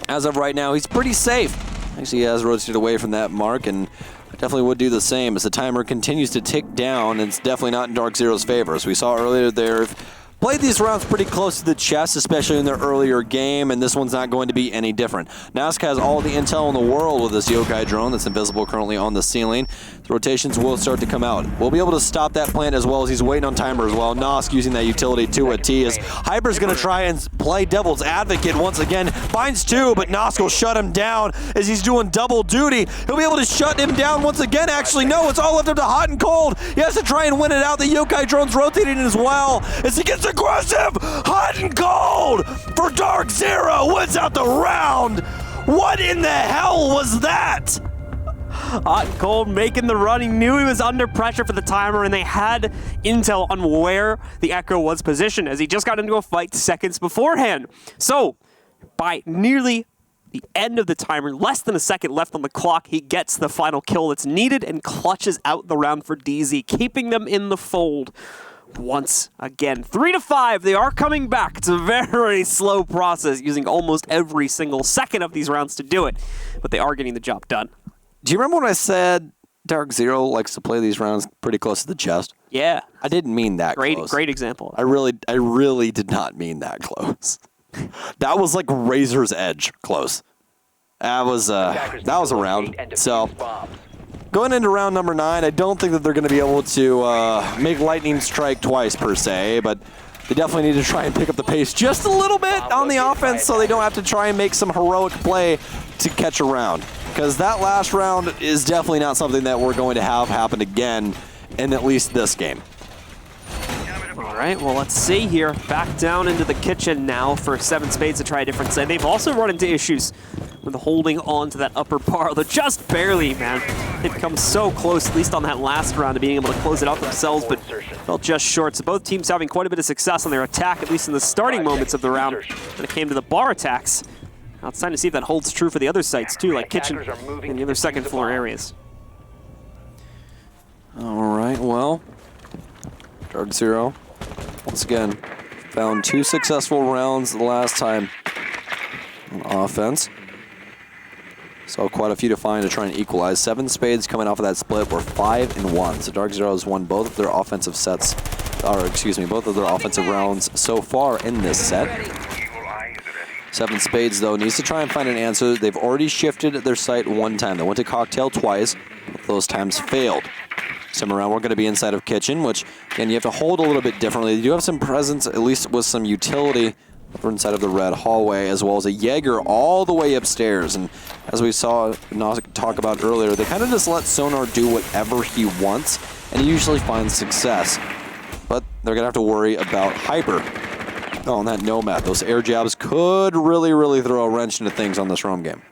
as of right now, he's pretty safe. Actually, he has rotated away from that mark, and I definitely would do the same as the timer continues to tick down, and it's definitely not in DarkZero's favor. As we saw earlier, they've played these rounds pretty close to the chest, especially in their earlier game, and this one's not going to be any different. Nosk has all the intel in the world with this yokai drone that's invisible currently on the ceiling. The rotations will start to come out. We'll be able to stop that plant as well as he's waiting on timer as well. Nosk using that utility to a T as Hyper's going to try and play devil's advocate once again. Finds 2, but Nosk will shut him down as he's doing double duty. He'll be able to shut him down once again. Actually, no, it's all left up to Hot and Cold. He has to try and win it out. The yokai drone's rotating as well as he gets aggressive. Hot and Cold for DarkZero wins out the round. What in the hell was that? Hot and Cold making the run. He knew he was under pressure for the timer, and they had intel on where the Echo was positioned as he just got into a fight seconds beforehand. So, by nearly the end of the timer, less than a second left on the clock, he gets the final kill that's needed and clutches out the round for DZ, keeping them in the fold once again. 3-5, they are coming back. It's a very slow process, using almost every single second of these rounds to do it, but they are getting the job done. Do you remember when I said DarkZero likes to play these rounds pretty close to the chest? Yeah. I didn't mean that close. Great example. I really did not mean that close. That was like razor's edge close. That was a round. So going into round number 9, I don't think that they're going to be able to make lightning strike twice per se, but they definitely need to try and pick up the pace just a little bit on the offense so they don't have to try and make some heroic play to catch a round. Because that last round is definitely not something that we're going to have happen again in at least this game. All right, well, let's see here. Back down into the kitchen now for 7 Spades to try a different side. They've also run into issues with holding on to that upper bar, although just barely, man. They've come so close, at least on that last round, to being able to close it out themselves, but fell just short. So both teams having quite a bit of success on their attack, at least in the starting moments of the round, when it came to the bar attacks. Now it's time to see if that holds true for the other sites, too, like kitchen and the other second floor areas. All right, well, DarkZero, once again, found 2 successful rounds the last time on offense. So quite a few to find to try and equalize. 7 Spades coming off of that split were 5-1. So DarkZero has won both of their offensive sets, or excuse me, both of their offensive rounds so far in this set. 7 Spades, though, needs to try and find an answer. They've already shifted their site one time. They went to Cocktail twice. Both those times failed. This time around, we're going to be inside of Kitchen, which, again, you have to hold a little bit differently. They do have some presence, at least with some utility, over inside of the red hallway, as well as a Jaeger all the way upstairs. And as we saw Nosik talk about earlier, they kind of just let Sonar do whatever he wants, and he usually finds success. But they're going to have to worry about Hyper on that Nomad. Those air jabs could really throw a wrench into things on this roam game.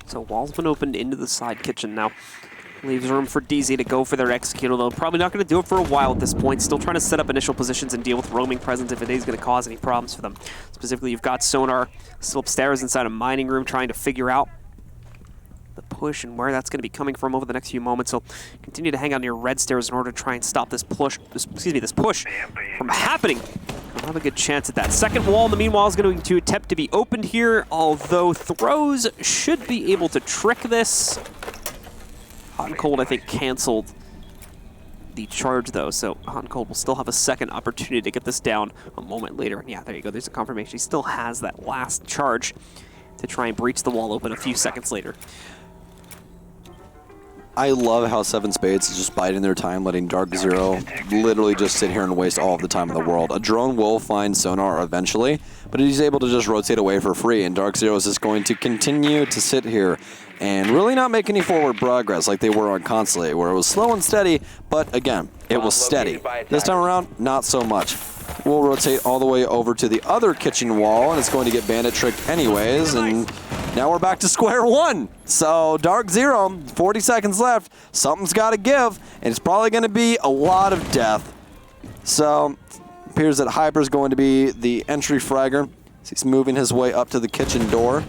So wall's been opened into the side kitchen now. Leaves room for DZ to go for their execute, although probably not going to do it for a while at this point. Still trying to set up initial positions and deal with roaming presence if it is going to cause any problems for them. Specifically, you've got Sonar still upstairs inside a mining room trying to figure out the push and where that's going to be coming from over the next few moments. So continue to hang out near red stairs in order to try and stop this push, this push from happening. We'll have a good chance at that. Second wall, in the meanwhile, is going to attempt to be opened here, although throws should be able to trick this. Hot and Cold, I think, canceled the charge, though, so Hot and Cold will still have a second opportunity to get this down a moment later. And yeah, there you go. There's a confirmation. He still has that last charge to try and breach the wall open a few seconds later. I love how 7 Spades is just biding their time, letting DarkZero literally just sit here and waste all of the time in the world. A drone will find Sonar eventually, but he's able to just rotate away for free, and DarkZero is just going to continue to sit here and really not make any forward progress like they were on Consulate, where it was slow and steady, but again, it was steady. This time around, not so much. We'll rotate all the way over to the other kitchen wall, and it's going to get bandit tricked anyways, and now we're back to square one. So DarkZero, 40 seconds left, something's got to give, and it's probably going to be a lot of death. So it appears that Hyper's going to be the entry fragger. He's moving his way up to the kitchen door.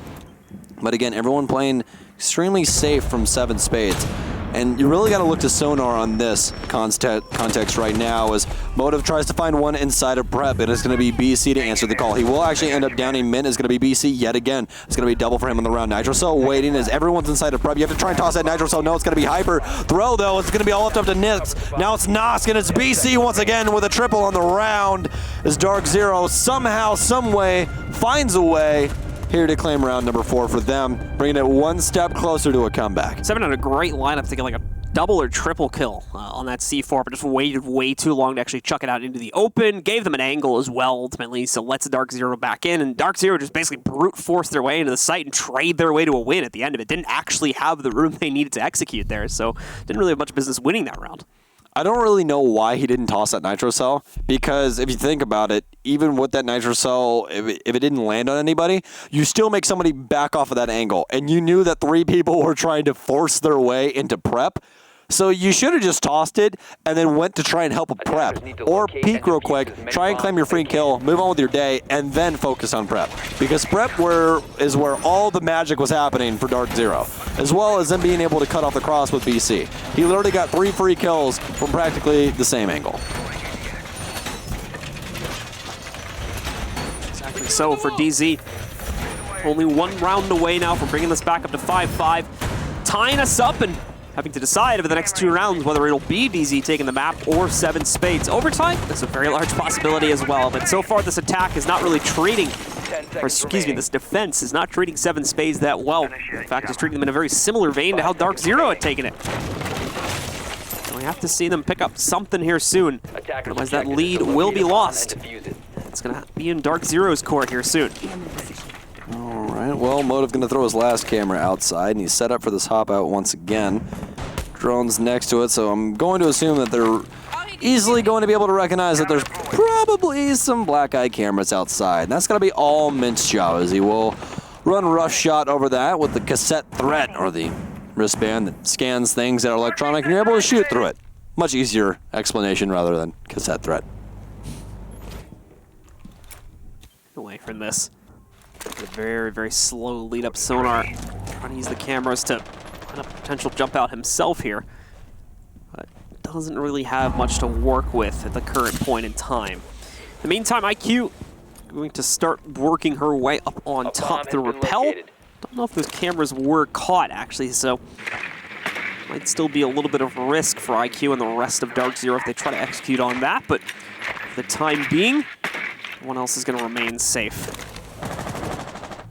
But again, everyone playing extremely safe from 7 Spades. And you really got to look to Sonar on this context right now, as Motive tries to find one inside of Prep, and it's going to be BC to answer the call. He will actually end up downing Mint. It's going to be BC yet again. It's going to be double for him on the round. NitroCell waiting as everyone's inside of Prep. You have to try and toss that NitroCell. No, it's going to be Hyper. Throw, though. It's going to be all left up to Nix. Now it's Nosk, and it's BC once again with a triple on the round, as DarkZero somehow, someway finds a way here to claim round number 4 for them, bringing it one step closer to a comeback. 7 had a great lineup to get like a double or triple kill on that C4, but just waited way too long to actually chuck it out into the open. Gave them an angle as well, ultimately, so lets DarkZero back in, and DarkZero just basically brute forced their way into the site and trade their way to a win at the end of it. Didn't actually have the room they needed to execute there, so didn't really have much business winning that round. I don't really know why he didn't toss that NitroCell, because if you think about it, even with that NitroCell, if it didn't land on anybody, you still make somebody back off of that angle. And you knew that 3 people were trying to force their way into Prep. So you should have just tossed it and then went to try and help a prep. Or peek real quick, try and claim your free kill, move on with your day, and then focus on prep. Because prep is where all the magic was happening for DarkZero, as well as them being able to cut off the cross with BC. He literally got 3 free kills from practically the same angle. Exactly so for DZ. Only 1 round away now from bringing this back up to 5-5. Tying us up and having to decide over the next 2 rounds whether it'll be DZ taking the map or 7 Spades. Overtime, that's a very large possibility as well, but so far this attack is not really treating, or excuse me, this defense is not treating 7 Spades that well. In fact, it's treating them in a very similar vein to how DarkZero had taken it. So we have to see them pick up something here soon, otherwise that lead will be lost. It's going to be in DarkZero's court here soon. All right, well, Motive going to throw his last camera outside, and he's set up for this hop out once again. Drone's next to it, so I'm going to assume that they're easily going to be able to recognize that there's probably some black eye cameras outside. And that's going to be all Mint's job, as he will run rough shot over that with the cassette threat, or the wristband that scans things that are electronic, and you're able to shoot through it. Much easier explanation rather than cassette threat. Away from this. A very, very slow lead-up sonar. Trying to use the cameras to find a potential jump out himself here. But doesn't really have much to work with at the current point in time. In the meantime, IQ going to start working her way up on top through rappel. Don't know if those cameras were caught, actually, so might still be a little bit of risk for IQ and the rest of DarkZero if they try to execute on that, but for the time being, everyone else is going to remain safe.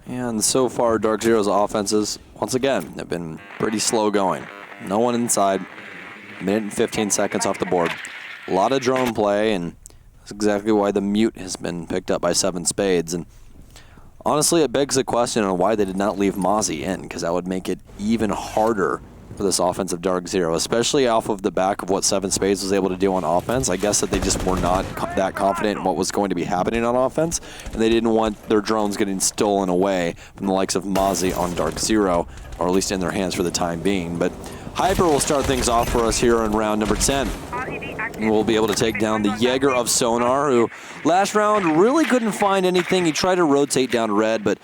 And so far, DarkZero's offenses, once again, have been pretty slow going. No one inside. Minute and 15 seconds off the board. A lot of drone play, and that's exactly why the mute has been picked up by 7 Spades. And honestly, it begs the question on why they did not leave Mozzie in, because that would make it even harder for this offensive DarkZero, especially off of the back of what 7 Spades was able to do on offense. I guess that they just were not that confident in what was going to be happening on offense, and they didn't want their drones getting stolen away from the likes of Mozzie on DarkZero, or at least in their hands for the time being. But Hyper will start things off for us here in round number 10. And we'll be able to take down the Jaeger of Sonar, who last round really couldn't find anything. He tried to rotate down red, but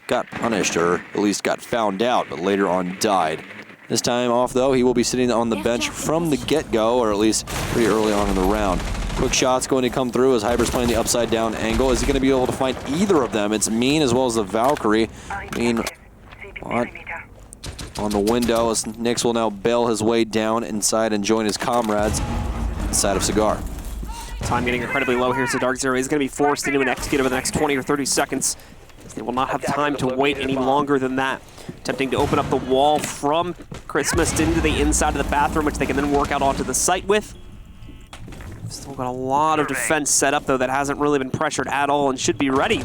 got punished, or at least got found out, but later on died. This time off, though, he will be sitting on the bench from the get-go, or at least pretty early on in the round. Quick shot's going to come through as Hyper's playing the upside-down angle. Is he going to be able to find either of them? It's Mean as well as the Valkyrie. Mean on the window as Nyx will now bail his way down inside and join his comrades inside of Cigar. Time getting incredibly low here, so DarkZero is going to be forced into an execute over the next 20 or 30 seconds. They will not have time to wait any longer than that. Attempting to open up the wall from Christmas into the inside of the bathroom, which they can then work out onto the site with. Still got a lot of defense set up, though, that hasn't really been pressured at all and should be ready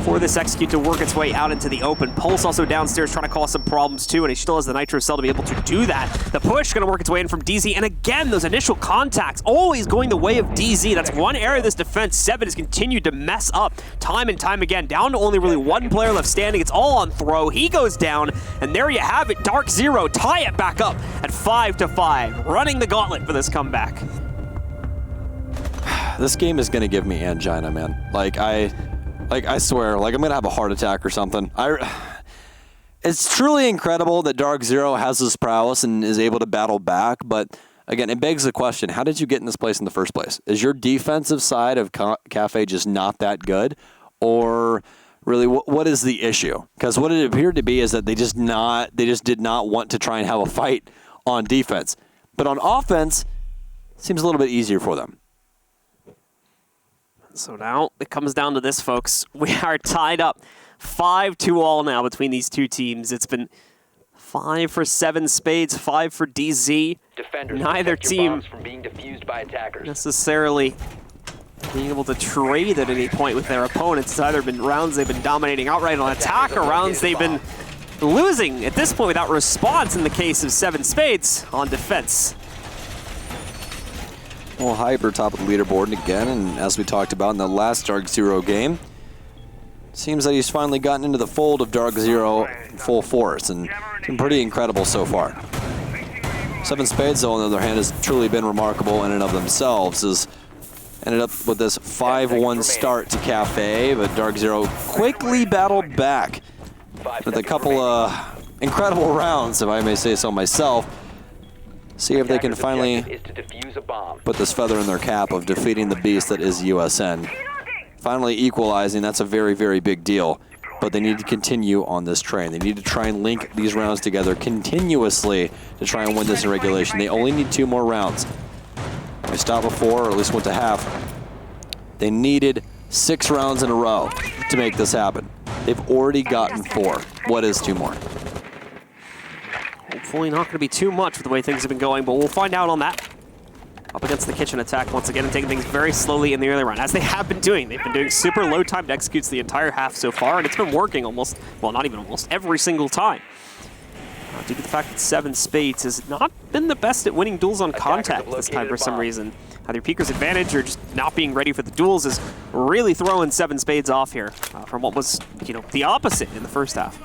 for this execute to work its way out into the open. Pulse also downstairs trying to cause some problems, too, and he still has the Nitro Cell to be able to do that. The push going to work its way in from DZ, and again, those initial contacts always going the way of DZ. That's one area of this defense 7 has continued to mess up time and time again. Down to only really 1 player left standing. It's all on throw. He goes down, and there you have it. DarkZero tie it back up at 5-5, running the gauntlet for this comeback. This game is gonna give me angina, man. I swear, I'm gonna have a heart attack or something. It's truly incredible that DarkZero has this prowess and is able to battle back, but again, it begs the question, how did you get in this place in the first place? Is your defensive side of Kafe just not that good? Or really, what is the issue? Because what it appeared to be is that they just did not want to try and have a fight on defense. But on offense, it seems a little bit easier for them. So now it comes down to this, folks. We are tied up 5-2 now between these two teams. It's been 5 for 7 Spades, 5 for DZ. Defenders, neither team from being defused by attackers. necessarily being able to trade at any point with their opponents. It's either been rounds they've been dominating outright on attack, or rounds they've been losing at this point without response in the case of 7 Spades on defense. Well, Hyper top of the leaderboard again, and as we talked about in the last DarkZero game, seems that he's finally gotten into the fold of DarkZero in full force, and it's been pretty incredible so far. S7ven Spades, though, on the other hand, has truly been remarkable in and of themselves. Has ended up with this 5-1 start to Kafe, but DarkZero quickly battled back with a couple incredible rounds, if I may say so myself. See if they can finally put this feather in their cap of defeating the beast that is USN. Finally equalizing, that's a very, very big deal. But they need to continue on this train. They need to try and link these rounds together continuously to try and win this in regulation. They only need 2 more rounds. They stopped before, or at least went to half. They needed 6 rounds in a row to make this happen. They've already gotten 4. What is 2 more? Hopefully not going to be too much with the way things have been going, but we'll find out on that. Up against the kitchen attack once again and taking things very slowly in the early round, as they have been doing. They've been doing super low timed executes the entire half so far, and it's been working almost, well, not even almost, every single time. Due to the fact that S7ven Spades has not been the best at winning duels on contact this time for some reason. Either Peeker's advantage or just not being ready for the duels is really throwing S7ven Spades off here from what was, you know, the opposite in the first half.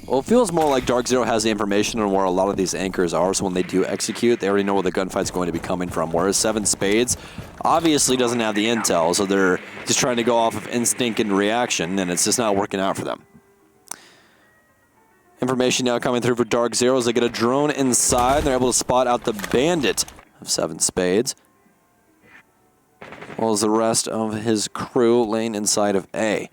Well, it feels more like DarkZero has the information on where a lot of these anchors are, so when they do execute, they already know where the gunfight's going to be coming from, whereas S7ven Spades obviously doesn't have the intel, so they're just trying to go off of instinct and reaction, and it's just not working out for them. Information now coming through for DarkZero as they get a drone inside. They're able to spot out the bandit of S7ven Spades, as well as the rest of his crew laying inside of A.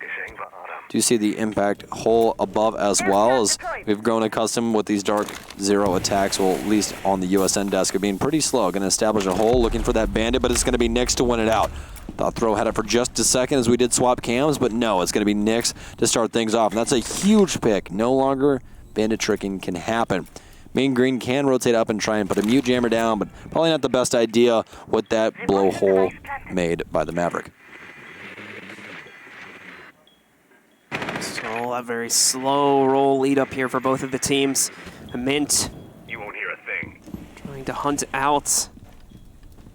Do you see the impact hole above as well, as we've grown accustomed with these DarkZero attacks, well, at least on the USN desk, of being pretty slow. Going to establish a hole, looking for that bandit, but it's going to be Nyx to win it out. Thought Throw had it for just a second as we did swap cams, but no, it's going to be Nyx to start things off. And that's a huge pick. No longer bandit tricking can happen. Mean Green can rotate up and try and put a mute jammer down, but probably not the best idea with that blowhole made by the Maverick. So a very slow roll lead up here for both of the teams. Mint, You won't hear a thing. trying to hunt out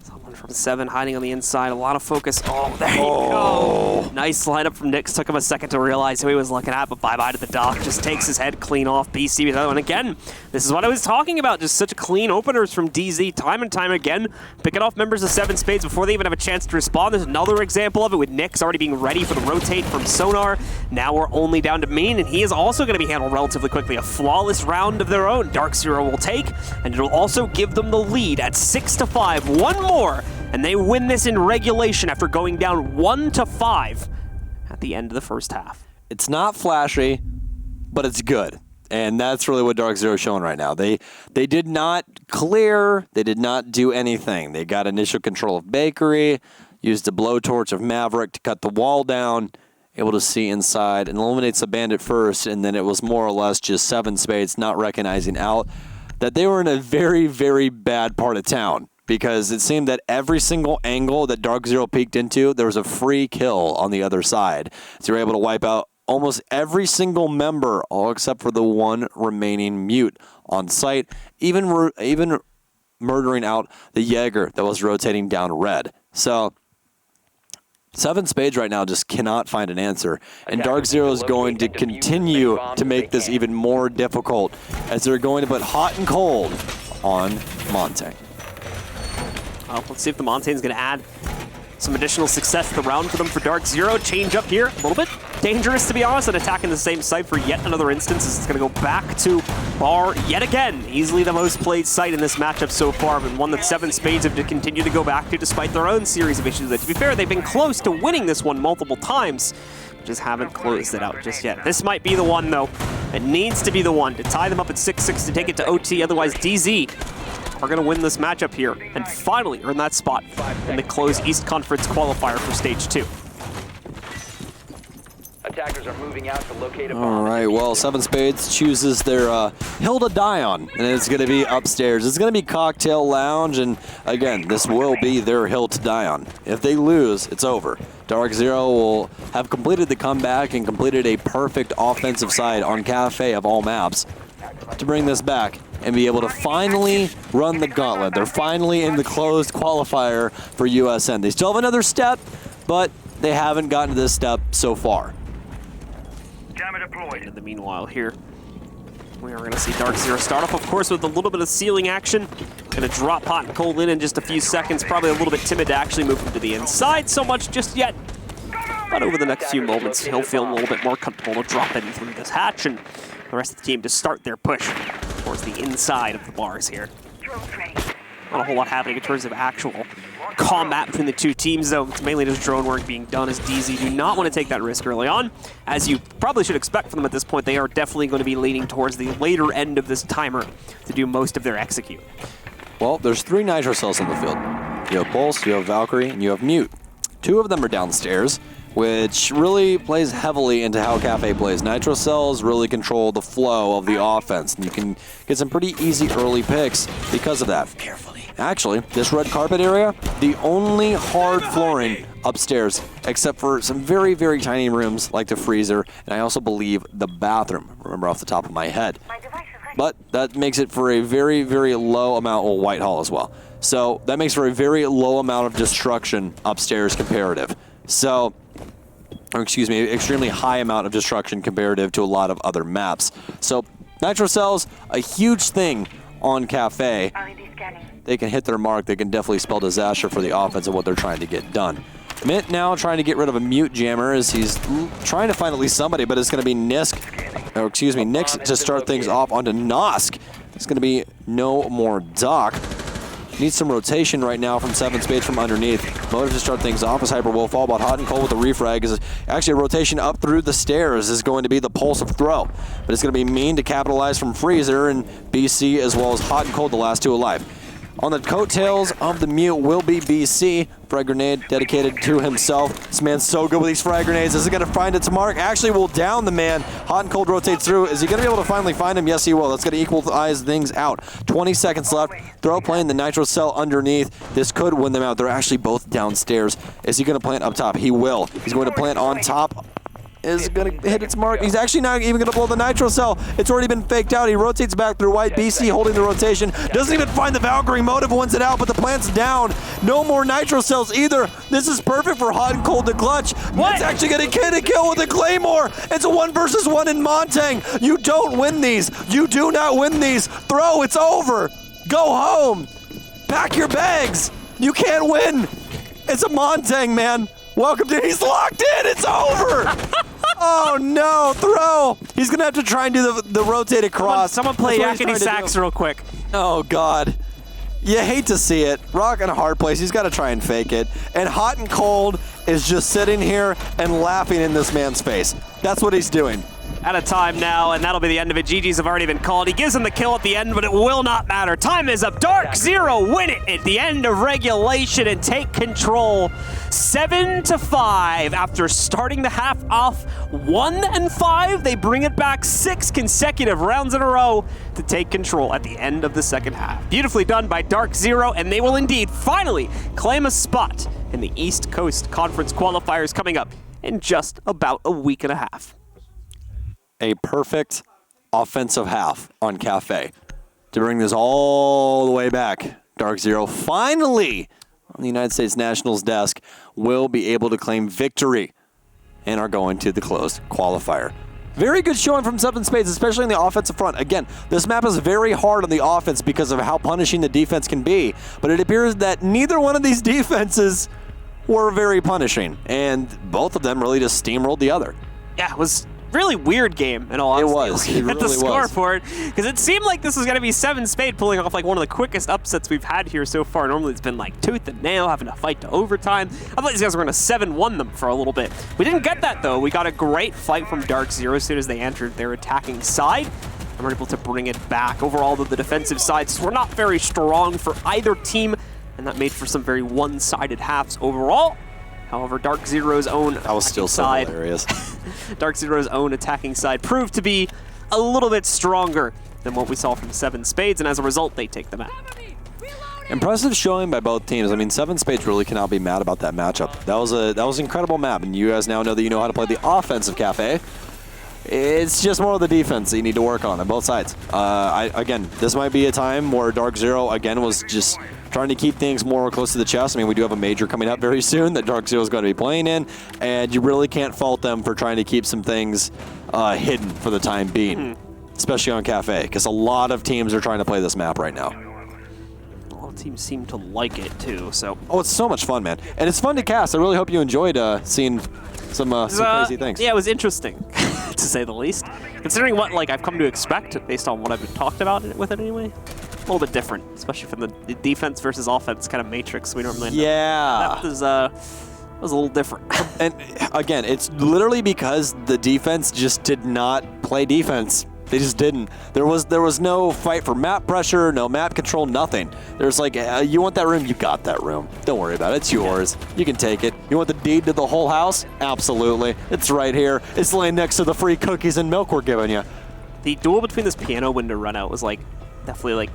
someone from S7ven hiding on the inside. A lot of focus. Oh, there you go. Nice lineup from Nyx. Took him a second to realize who he was looking at, but bye-bye to the dock. Just takes his head clean off. BC with the other one. Again, this is what I was talking about. Just such clean openers from DZ time and time again. Picking off members of S7ven Spades before they even have a chance to respond. There's another example of it with Nyx already being ready for the rotate from Sonar. Now we're only down to Mean, and he is also going to be handled relatively quickly. A flawless round of their own. DarkZero will take, and it'll also give them the lead at 6-5. One more, and they win this in regulation after going down 1-5 at the end of the first half. It's not flashy, but it's good. And that's really what DarkZero is showing right now. They did not clear, they did not do anything. They got initial control of Bakery, used the blowtorch of Maverick to cut the wall down, able to see inside and eliminates the bandit first, and then it was more or less just S7ven Spades not recognizing out that they were in a very, very bad part of town, because it seemed that every single angle that DarkZero peeked into, there was a free kill on the other side. So they were able to wipe out almost every single member, all except for the one remaining mute on site, even murdering out the Jaeger that was rotating down red. So S7ven Spades right now just cannot find an answer, and DarkZero is going to continue to make this even more difficult as they're going to put hot and cold on Montaigne. Let's see if the Montaigne's going to add some additional success to the round for them for DarkZero. Change up here, a little bit dangerous to be honest, and attacking the same site for yet another instance. It's going to go back to Bar yet again. Easily the most played site in this matchup so far, but one that S7ven Spades have to continue to go back to despite their own series of issues. To be fair, they've been close to winning this one multiple times, just haven't closed it out just yet. This might be the one though. It needs to be the one to tie them up at 6-6 to take it to OT, otherwise DZ are going to win this matchup here and finally earn that spot in the closed East Conference qualifier for Stage 2. Attackers are moving out to locate a bomb. All right, well, S7ven Spades chooses their hill to die on, and it's going to be upstairs. It's going to be Cocktail Lounge, and again, this will be their hill to die on. If they lose, it's over. DarkZero will have completed the comeback and completed a perfect offensive side on Kafe of all maps to bring this back and be able to finally run the gauntlet. They're finally in the closed qualifier for USN. They still have another step, but they haven't gotten to this step so far. Jammer deployed. In the meanwhile here, We are going to see DarkZero start off, of course, with a little bit of ceiling action. Going to drop Hot and Cold in just a few seconds. Probably a little bit timid to actually move him to the inside so much just yet. But over the next few moments, he'll feel a little bit more comfortable to drop in through this hatch and the rest of the team to start their push towards the inside of the bars here. Not a whole lot happening in terms of actual combat between the two teams, though. It's mainly just drone work being done, as DZ do not want to take that risk early on. As you probably should expect from them at this point, they are definitely going to be leaning towards the later end of this timer to do most of their execute. Well, there's 3 Nitro Cells in the field. You have Pulse, you have Valkyrie, and you have Mute. 2 of them are downstairs, which really plays heavily into how Kafe plays. Nitro Cells really control the flow of the offense, and you can get some pretty easy early picks because of that. Carefully. Actually, this red carpet area, the only hard flooring upstairs, except for some very, very tiny rooms like the freezer, and I also believe the bathroom, remember off the top of my head. But that makes it for a very, very low amount of Whitehall as well. So that makes for a very low amount of destruction upstairs comparative. So, or excuse me, extremely high amount of destruction comparative to a lot of other maps. So Nitro Cells, a huge thing on Kafe. They can hit their mark. They can definitely spell disaster for the offense and what they're trying to get done. Mint now trying to get rid of a Mute jammer as he's trying to find at least somebody, but it's going to be Nix to start things off onto Nosk. It's going to be no more Doc. Needs some rotation right now from S7ven Spades from underneath. Motive to start things off as Hyper will fall, but Hot and Cold with the refrag is actually a rotation up through the stairs is going to be the pulse of throw. But it's going to be mean to capitalize from Freezer and BC as well as Hot and Cold, the last 2 alive. On the coattails of the Mute will be BC. Frag grenade dedicated to himself. This man's so good with these frag grenades. Is he going to find its mark? Actually will down the man. Hot and Cold rotates through. Is he going to be able to finally find him? Yes, he will. That's going to equalize things out. 20 seconds left. Throw playing the Nitro Cell underneath. This could win them out. They're actually both downstairs. Is he going to plant up top? He will. He's going to plant on top. Is going to hit its mark. He's actually not even going to blow the Nitro Cell. It's already been faked out. He rotates back through white. BC holding the rotation. Doesn't even find the Valkyrie. Motive wins it out, but the plant's down. No more Nitro Cells either. This is perfect for Hot and Cold to clutch. What? It's actually going to get a kill with a Claymore. It's a 1 versus 1 in Montang. You don't win these. You do not win these. Throw. It's over. Go home. Pack your bags. You can't win. It's a Montang, man. Welcome to. He's locked in. It's over. Oh no, throw! He's gonna have to try and do the rotate across. Someone play Yakety Sax real quick. Oh god. You hate to see it. Rock in a hard place. He's got to try and fake it. And Hot and Cold is just sitting here and laughing in this man's face. That's what he's doing. Out of time now, and that'll be the end of it. GG's have already been called. He gives him the kill at the end, but it will not matter. Time is up. DarkZero win it at the end of regulation and take control 7-5. After starting the half off 1-5, they bring it back 6 consecutive rounds in a row to take control at the end of the second half. Beautifully done by DarkZero, and they will indeed finally claim a spot in the East Coast Conference qualifiers coming up in just about a week and a half. A perfect offensive half on Kafe to bring this all the way back. DarkZero finally on the United States Nationals desk will be able to claim victory and are going to the closed qualifier. Very good showing from S7ven Spades, especially on the offensive front. Again, this map is very hard on the offense because of how punishing the defense can be, but it appears that neither one of these defenses were very punishing, and both of them really just steamrolled the other. Yeah, it was really weird game, in all honesty. It was. It really the score was. for it, because it seemed like this was going to be S7ven Spades pulling off like one of the quickest upsets we've had here so far. Normally it's been like tooth and nail, having to fight to overtime. I thought these guys were going to 7-1 them for a little bit. We didn't get that, though. We got a great fight from DarkZero as soon as they entered their attacking side, and we're able to bring it back. Overall, the defensive sides were not very strong for either team, and that made for some very one-sided halves overall. However, DarkZero's own that was still so side, hilarious. DarkZero's own attacking side proved to be a little bit stronger than what we saw from S7ven Spades, and as a result, they take the match. Impressive showing by both teams. I mean, S7ven Spades really cannot be mad about that matchup. That was an incredible map, and you guys now know that you know how to play the offensive Kafe. It's just more of the defense that you need to work on both sides. Again, this might be a time where DarkZero, again, was just trying to keep things more close to the chest. I mean, we do have a major coming up very soon that DarkZero is going to be playing in, and you really can't fault them for trying to keep some things hidden for the time being. especially on Kafe, because a lot of teams are trying to play this map right now. A lot of teams seem to like it too. So. Oh, it's so much fun, man, and it's fun to cast. I really hope you enjoyed seeing some crazy things. Yeah, it was interesting, to say the least. Considering what I've come to expect based on what I've been talked about with it anyway. A little bit different, especially from the defense versus offense kind of matrix we normally. Yeah. That was a little different. And again, it's literally because the defense just did not play defense. They just didn't. There was no fight for map pressure, no map control, nothing. There's you want that room? You got that room. Don't worry about it. It's yours. You can take it. You want the deed to the whole house? Absolutely. It's right here. It's laying next to the free cookies and milk we're giving you. The duel between this piano window run out was definitely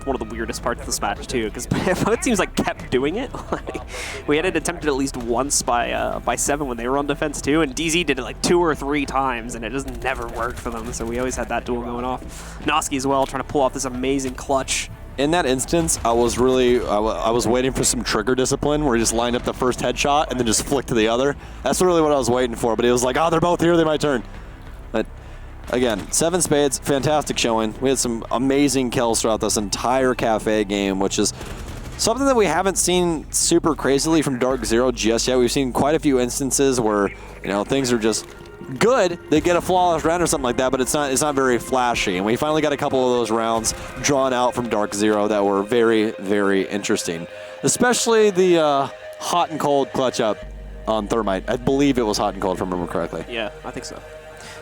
one of the weirdest parts of this match too, because both teams kept doing it. We had it attempted at least once by S7ven when they were on defense too, and DZ did it 2 or 3 times, and it just never worked for them. So we always had that duel going off. Noski as well, trying to pull off this amazing clutch. In that instance, I was waiting for some trigger discipline where he just lined up the first headshot and then just flicked to the other. That's really what I was waiting for. But it was oh, they're both here. They might turn. But again, 7 Spades, fantastic showing. We had some amazing kills throughout this entire Kafe game, which is something that we haven't seen super crazily from DarkZero just yet. We've seen quite a few instances where, things are just good. They get a flawless round or something like that, but it's not very flashy. And we finally got a couple of those rounds drawn out from DarkZero that were very, very interesting. Especially the hot and cold clutch up on Thermite. I believe it was hot and cold, if I remember correctly. Yeah, I think so.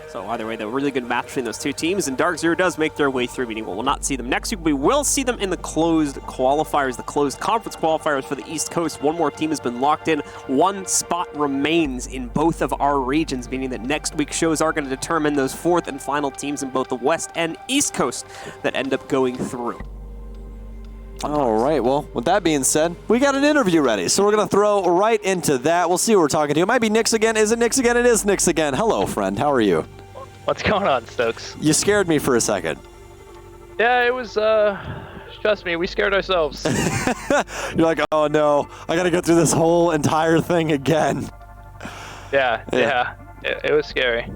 So either way, a really good match between those two teams, and DarkZero does make their way through, meaning we'll not see them next week. We will see them in the closed qualifiers, the closed conference qualifiers for the East Coast. One more team has been locked in. 1 spot remains in both of our regions, meaning that next week's shows are going to determine those 4th and final teams in both the West and East Coast that end up going through. All right, well, with that being said, we got an interview ready, so we're going to throw right into that. We'll see who we're talking to. It might be Nix again. Is it Nix again? It is Nix again. Hello, friend. How are you? What's going on, Stokes? You scared me for a second. Yeah, it was, trust me, we scared ourselves. You're like, oh no, I gotta go through this whole entire thing again. Yeah. It was scary.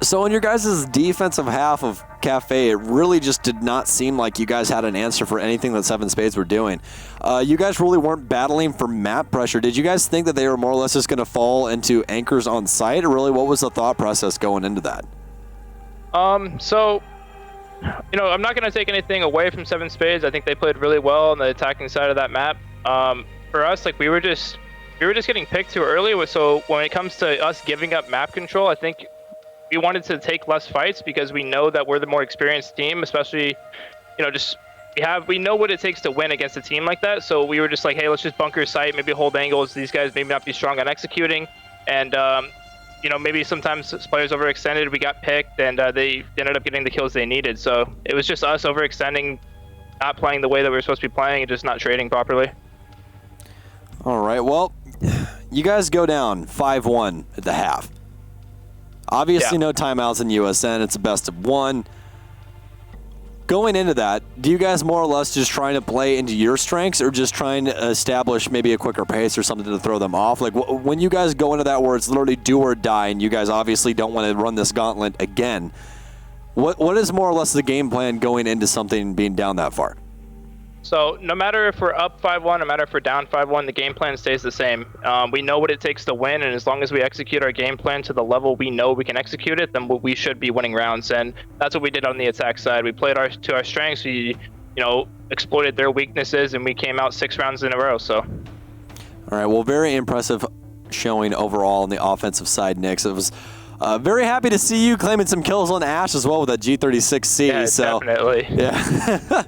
So in your guys' defensive half of Kafe, it really just did not seem like you guys had an answer for anything that 7 Spades were doing. You guys really weren't battling for map pressure. Did you guys think that they were more or less just gonna fall into anchors on site, or really what was the thought process going into that? So, I'm not going to take anything away from 7 Spades. I think they played really well on the attacking side of that map. For us, we were just getting picked too early. So when it comes to us giving up map control, I think we wanted to take less fights because we know that we're the more experienced team, especially, we know what it takes to win against a team like that. So we were just hey, let's just bunker site, maybe hold angles. These guys may not be strong on executing. And, maybe sometimes players overextended, we got picked, and they ended up getting the kills they needed. So it was just us overextending, not playing the way that we were supposed to be playing, and just not trading properly. All right, well, you guys go down 5-1 at the half. Obviously, no timeouts in USN. It's a best of 1. Going into that, do you guys more or less just trying to play into your strengths, or just trying to establish maybe a quicker pace or something to throw them off? When you guys go into that where it's literally do or die, and you guys obviously don't want to run this gauntlet again, what is more or less the game plan going into something being down that far? So no matter if we're up 5-1, no matter if we're down 5-1, the game plan stays the same. We know what it takes to win, and as long as we execute our game plan to the level we know we can execute it, then we should be winning rounds. And that's what we did on the attack side. We played to our strengths. We, exploited their weaknesses, and we came out 6 rounds in a row. So. All right. Well, very impressive showing overall on the offensive side, Nix. It was. Very happy to see you claiming some kills on Ash as well with that G36C. Yeah, so, definitely. Yeah.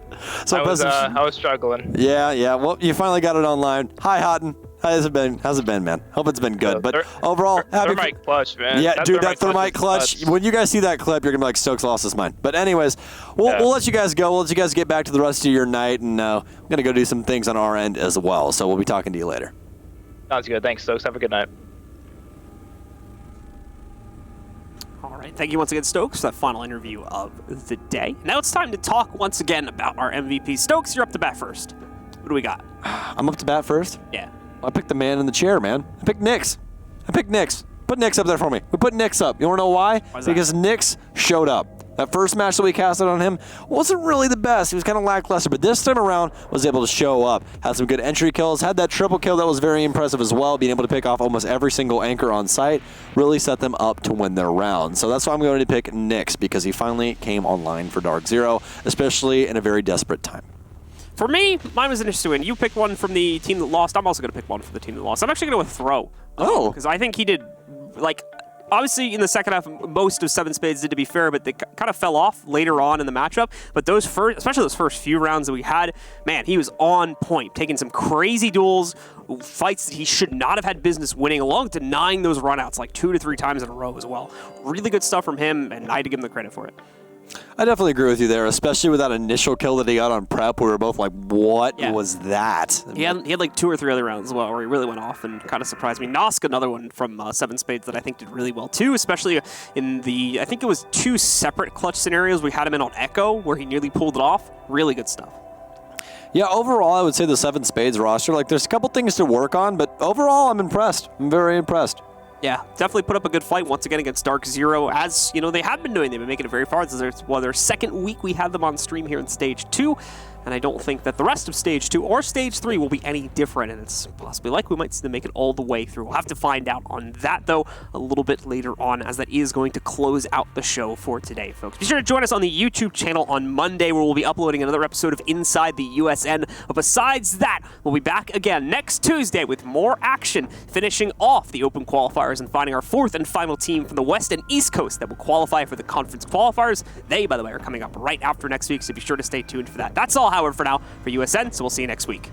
So I was struggling. Yeah. Well, you finally got it online. Hi, Houghton. How's it been, man? Hope it's been good. But overall, happy. Thermite clutch, man. Yeah, dude, that thermite clutch. When you guys see that clip, you're gonna be like, Stokes lost his mind. But anyways, we'll let you guys go. We'll let you guys get back to the rest of your night, and I'm gonna go do some things on our end as well. So we'll be talking to you later. Sounds good. Thanks, Stokes. Have a good night. All right, thank you once again, Stokes, for that final interview of the day. Now it's time to talk once again about our MVP. Stokes, you're up to bat first. What do we got? I'm up to bat first? Yeah. I picked the man in the chair, man. I picked Nix. Put Nix up there for me. We put Nix up. You want to know why? Why's that? Because Nix showed up. That first match that we casted on him wasn't really the best. He was kind of lackluster, but this time around was able to show up. Had some good entry kills, had that triple kill that was very impressive as well, being able to pick off almost every single anchor on site, really set them up to win their round. So that's why I'm going to pick Nyx, because he finally came online for DarkZero, especially in a very desperate time. For me, mine was an interesting win. You picked one from the team that lost. I'm also going to pick one from the team that lost. I'm actually going to Throw. Oh. Because I think he did, like, obviously in the second half, most of 7 Spades did, to be fair, but they kind of fell off later on in the matchup. But those first, especially those first few rounds that we had, man, he was on point, taking some crazy duels, fights that he should not have had business winning, along denying those runouts like 2 to 3 times in a row as well. Really good stuff from him, and I had to give him the credit for it. I definitely agree with you there, especially with that initial kill that he got on prep. We were both like, what was that? He had like 2 or 3 other rounds as well where he really went off and kind of surprised me. Nosk, another one from 7 Spades that I think did really well too, especially in the, I think it was 2 separate clutch scenarios. We had him in on Echo where he nearly pulled it off. Really good stuff. Yeah, overall, I would say the 7 Spades roster, like, there's a couple things to work on, but overall, I'm impressed. I'm very impressed. Yeah, definitely put up a good fight once again against DarkZero, as you know they have been doing. They've been making it very far. This is their second week we had them on stream here in Stage 2, and I don't think that the rest of Stage 2 or Stage 3 will be any different, and it's possibly like we might see them make it all the way through. We'll have to find out on that, though, a little bit later on, as that is going to close out the show for today, folks. Be sure to join us on the YouTube channel on Monday, where we'll be uploading another episode of Inside the USN. But besides that, we'll be back again next Tuesday with more action, finishing off the Open qualifiers and finding our 4th and final team from the West and East Coast that will qualify for the conference qualifiers. They, by the way, are coming up right after next week, so be sure to stay tuned for that. That's all, however, for now for USN, so we'll see you next week.